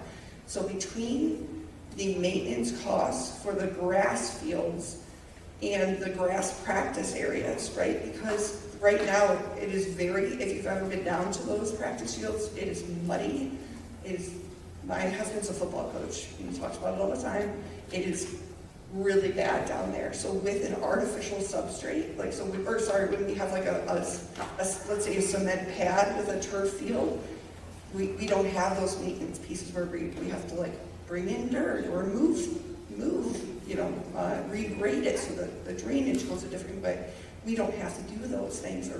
So between the maintenance costs for the grass fields and the grass practice areas, right? Because right now it is if you've ever been down to those practice fields, it is muddy. My husband's a football coach, and he talks about it all the time. It is really bad down there. So with an artificial substrate, when we have let's say a cement pad with a turf field, we don't have those maintenance pieces where we have to bring in dirt or move, regrade it so that the drainage goes a different way. We don't have to do those things,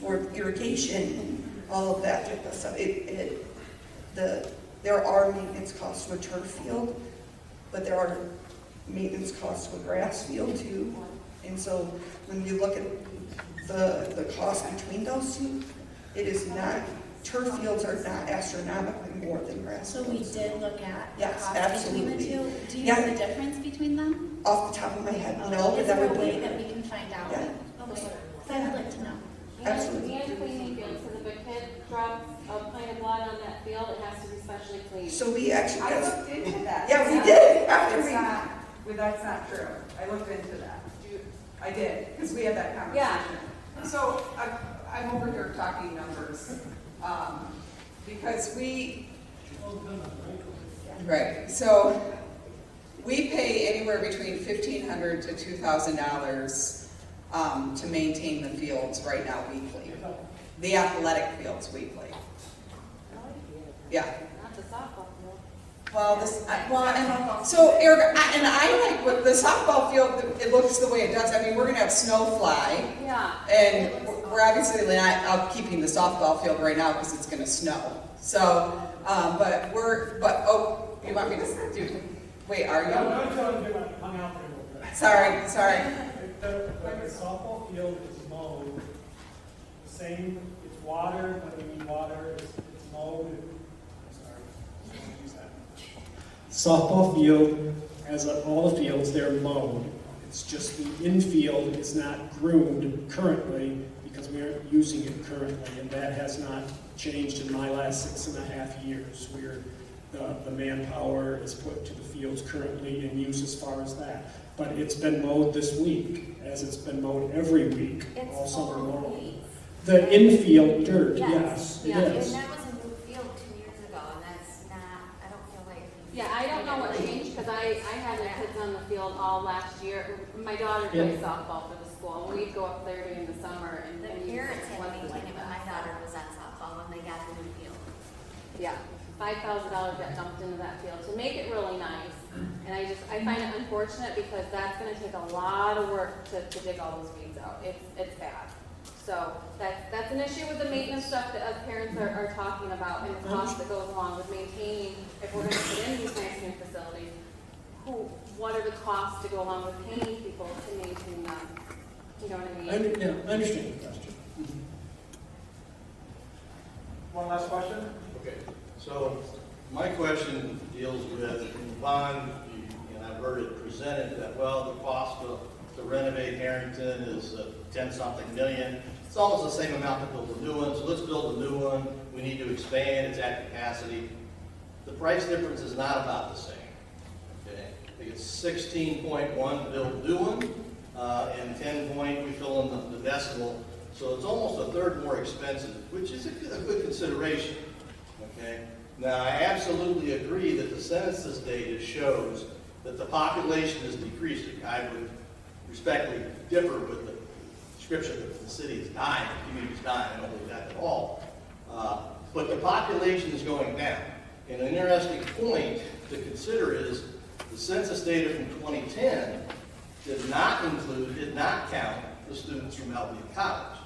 or irrigation, all of that type of stuff. There are maintenance costs to a turf field, but there are maintenance costs to a grass field too. And so when you look at the cost between those two, turf fields are not astronomically more than grass So fields. we did look at the Yes, cost between the absolutely. two. Do you know the difference between them? Off the top of my head, no, but Is that there a would way be, that we can find out? Yeah. Okay, so I would like to know. Absolutely. And cleaning fields, so if a kid drops a pint of blood on that field, it has to be specially cleaned. so we actually, I looked into that. Yeah, we did. That's not true. I looked into that. I did, because we had that conversation. So I'm over here talking numbers, because right, so we pay anywhere between $1,500 to $2,000 to maintain the fields right now weekly. The athletic fields weekly. Yeah. Not the softball field. Well, so Eric, I like with the softball field, it looks the way it does. I mean, we're gonna have snow fly. Yeah. And we're obviously not upkeeping the softball field right now because it's gonna snow. So, You want me to do, wait, are you? I'm telling you, I hung out there a little bit. Sorry. Like the softball field is mowed, the same, it's watered, when we need water, it's mowed. I'm sorry. Use that. Softball field, as all the fields, they're mowed. It's just the infield is not groomed currently because we aren't using it currently, and that has not changed in my last 6.5 years, where the manpower is put to the fields currently in use as far as that. But it's been mowed this week, as it's been mowed every week, all summer long. The infield dirt, yes, it is. And that was a new field 2 years ago, and that's not, I don't feel like. Yeah, I don't know what changed, because I had the kids on the field all last year. My daughter plays softball for the school, and we'd go up there during the summer and. The parents had maintained it when my daughter was on softball when they got the new field. Yeah, $5,000 got dumped into that field to make it really nice. And I find it unfortunate because that's gonna take a lot of work to dig all those weeds out. It's bad. So that's an issue with the maintenance stuff that us parents are talking about, and the cost that goes along with maintaining, if we're gonna put in these nice new facilities, what are the costs to go along with paying people to maintain them? You know what I mean? I understand the question. One last question? Okay, so my question deals with the bond, and I've heard it presented that, well, the cost to renovate Harrington is 10-something million. It's almost the same amount to build a new one, so let's build a new one. We need to expand, it's at capacity. The price difference is not about the same. Okay? I think it's 16.1 to build a new one, and 10 point, we fill in the decimal. So it's almost a third more expensive, which is a good consideration. Okay? Now, I absolutely agree that the census data shows that the population is decreasing. I would respectfully differ with the description that the city is dying, the community is dying. I don't believe that at all. But the population is going down. And an interesting point to consider is the census data from 2010 did not count the students from Albion College.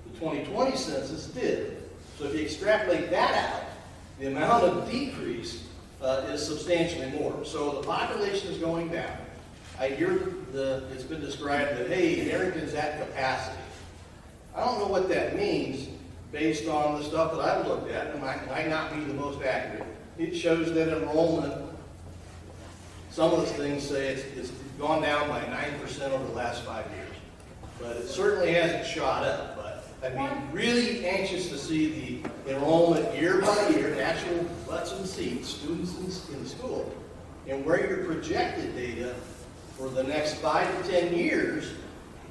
The 2020 census did. So if you extrapolate that out, the amount of decrease is substantially more. So the population is going down. I hear it's been described that, hey, Harrington's at capacity. I don't know what that means based on the stuff that I've looked at, and might not be the most accurate. It shows that enrollment, some of the things say it's gone down by 9% over the last 5 years. But it certainly hasn't shot up. But I'd be really anxious to see the enrollment year by year, actual butts and seats, students in school, and where your projected data for the next 5 to 10 years,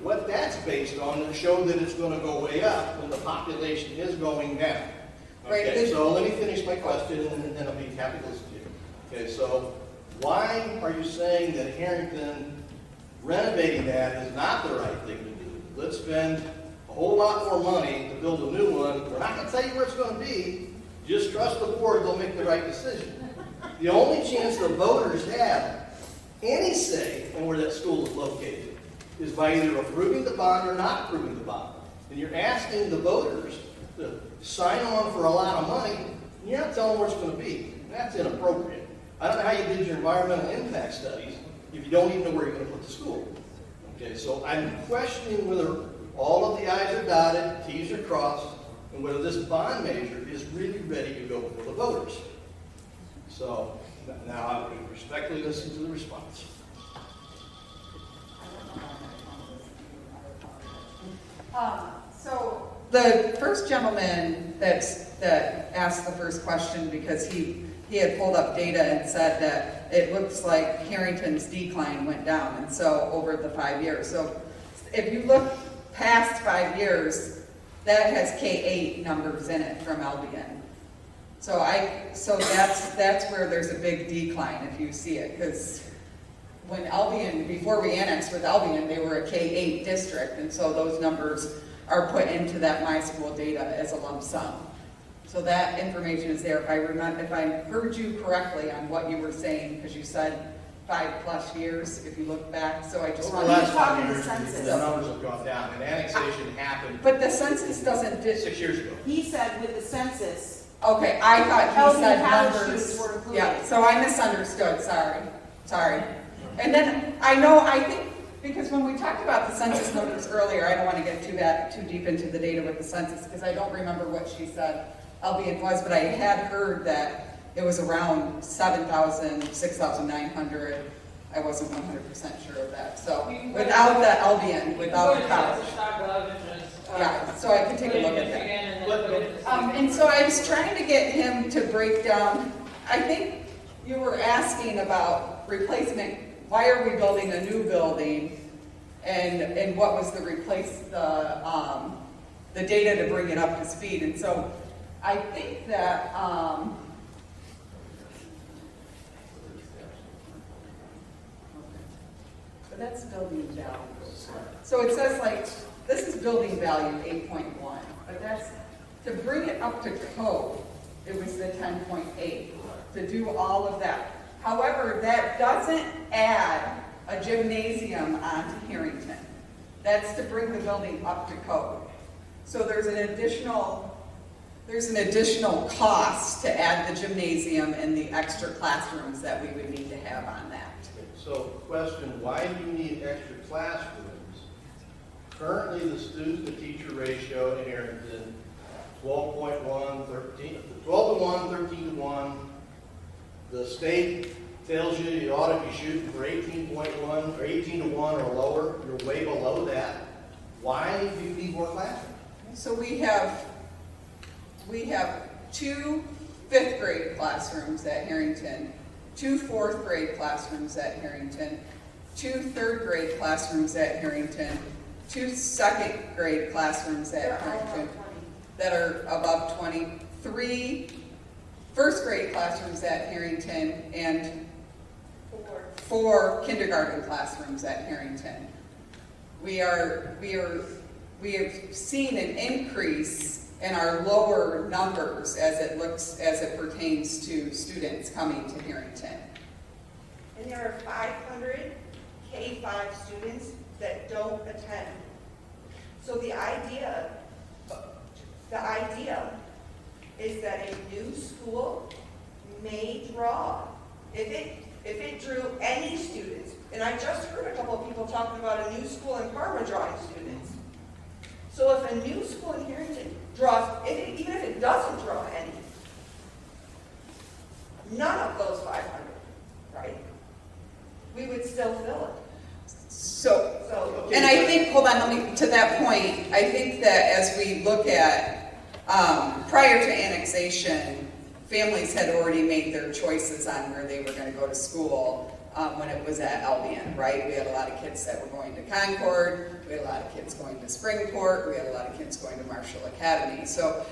what that's based on, to show that it's going to go way up when the population is going down. Okay, so let me finish my question, and then I'll be happy to listen to you. Okay, so why are you saying that Harrington renovating that is not the right thing to do? Let's spend a whole lot more money to build a new one. We're not going to tell you where it's going to be. Just trust the board, they'll make the right decision. The only chance the voters have any say in where that school is located is by either approving the bond or not approving the bond. And you're asking the voters to sign on for a lot of money, and you're not telling them where it's going to be. That's inappropriate. I don't know how you did your environmental impact studies if you don't even know where you're going to put the school. Okay, so I'm questioning whether all of the I's are dotted, T's are crossed, and whether this bond measure is really ready to go before the voters. So now I would respectfully listen to the response. So the first gentleman that asked the first question, because he had pulled up data and said that it looks like Harrington's decline went down, and so over the 5 years. So if you look past 5 years, that has K-8 numbers in it from Albion. So that's where there's a big decline if you see it, because when Albion, before we annexed with Albion, they were a K-8 district, and so those numbers are put into that My School data as a lump sum. So that information is there. If I heard you correctly on what you were saying, because you said 5+ years, if you look back, so I just over the last 5 years, the numbers have gone down, and annexation happened. But the census doesn't. 6 years ago. He said with the census. Okay, I thought he said College numbers. students were included. Yeah, so I misunderstood, sorry. And then, I think, because when we talked about the census numbers earlier, I don't want to get too deep into the data with the census, because I don't remember what she said Albion was, but I had heard that it was around 7,000, 6,900. I wasn't 100% sure of that, so without the Albion, without the college. Yeah, so I can take a look at that. And so I was trying to get him to break down, I think you were asking about replacement, why are we building a new building? And what was the data to bring it up to speed? And so I think that, but that's building value. So it says like, this is building value 8.1, but that's, to bring it up to code, it was the 10.8, to do all of that. However, that doesn't add a gymnasium onto Harrington. That's to bring the building up to code. So there's an additional cost to add the gymnasium and the extra classrooms that we would need to have on that. So, question, why do you need extra classrooms? Currently, the student-to-teacher ratio in Harrington, 12 to 1, 13 to 1. The state tells you ought to be shooting for 18.1 or 18 to 1 or lower. You're way below that. Why do you need more classrooms? So we have 2 5th grade classrooms at Harrington, 2 4th grade classrooms at Harrington, 2 3rd grade classrooms at Harrington, 2 2nd grade classrooms at Harrington that are above 20, 3 1st grade classrooms at Harrington, and 4 kindergarten classrooms at Harrington. We have seen an increase in our lower numbers as it pertains to students coming to Harrington. And there are 500 K-5 students that don't attend. So the idea is that a new school may draw, if it drew any students, and I just heard a couple of people talking about a new school in Parma drawing students. So if a new school in Harrington draws, even if it doesn't draw any, none of those 500, right? We would still fill it. So, and I think, hold on, to that point, I think that as we look at, prior to annexation, families had already made their choices on where they were going to go to school when it was at Albion, right? We had a lot of kids that were going to Concord, we had a lot of kids going to Springport, we had a lot of kids going to Marshall Academy. So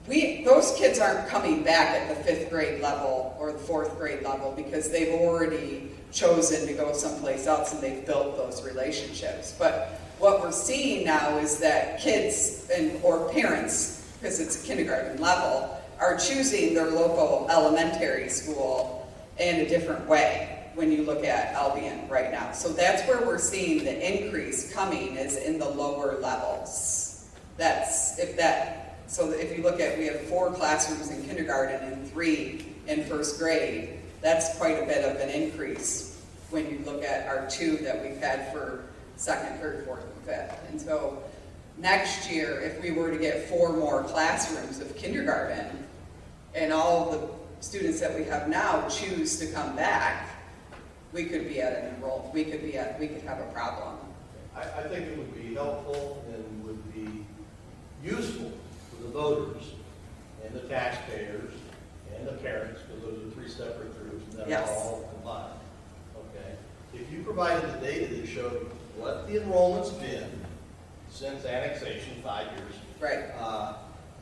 those kids aren't coming back at the 5th grade level or the 4th grade level because they've already chosen to go someplace else and they've built those relationships. But what we're seeing now is that kids or parents, because it's a kindergarten level, are choosing their local elementary school in a different way when you look at Albion right now. So that's where we're seeing the increase coming, is in the lower levels. So if you look at, we have 4 classrooms in kindergarten and 3 in 1st grade, that's quite a bit of an increase when you look at our 2 that we've had for 2nd, 3rd, 4th, and 5th. And so next year, if we were to get 4 more classrooms of kindergarten and all of the students that we have now choose to come back, we could be at an enrollment, we could have a problem. I think it would be helpful and would be useful for the voters and the taxpayers and the parents, because those are 3 separate groups that are all combined. Okay? If you provided the data that showed what the enrollment's been since annexation, 5 years. Right.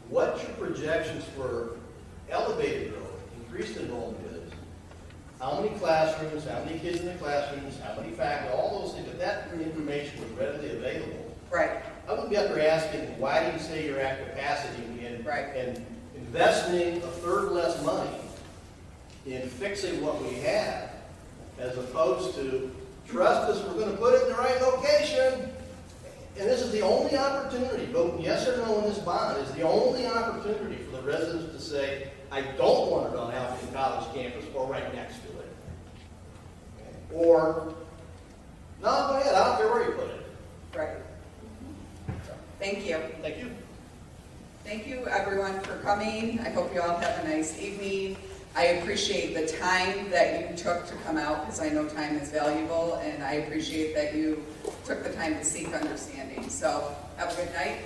What your projections for elevated growth, increased enrollment is, how many classrooms, how many kids in the classrooms, how many faculty, all those things, if that information was readily available. Right. I wouldn't be up there asking, why do you say you're at capacity and investing a third less money in fixing what we have, as opposed to, trust us, we're going to put it in the right location. And this is the only opportunity, voting yes or no on this bond is the only opportunity for the residents to say, I don't want it on Albion College campus or right next to it. Or, no, go ahead, I don't care where you put it. Right. Thank you. Thank you. Thank you, everyone, for coming. I hope you all have a nice evening. I appreciate the time that you took to come out, because I know time is valuable, and I appreciate that you took the time to seek understanding. So, have a good night.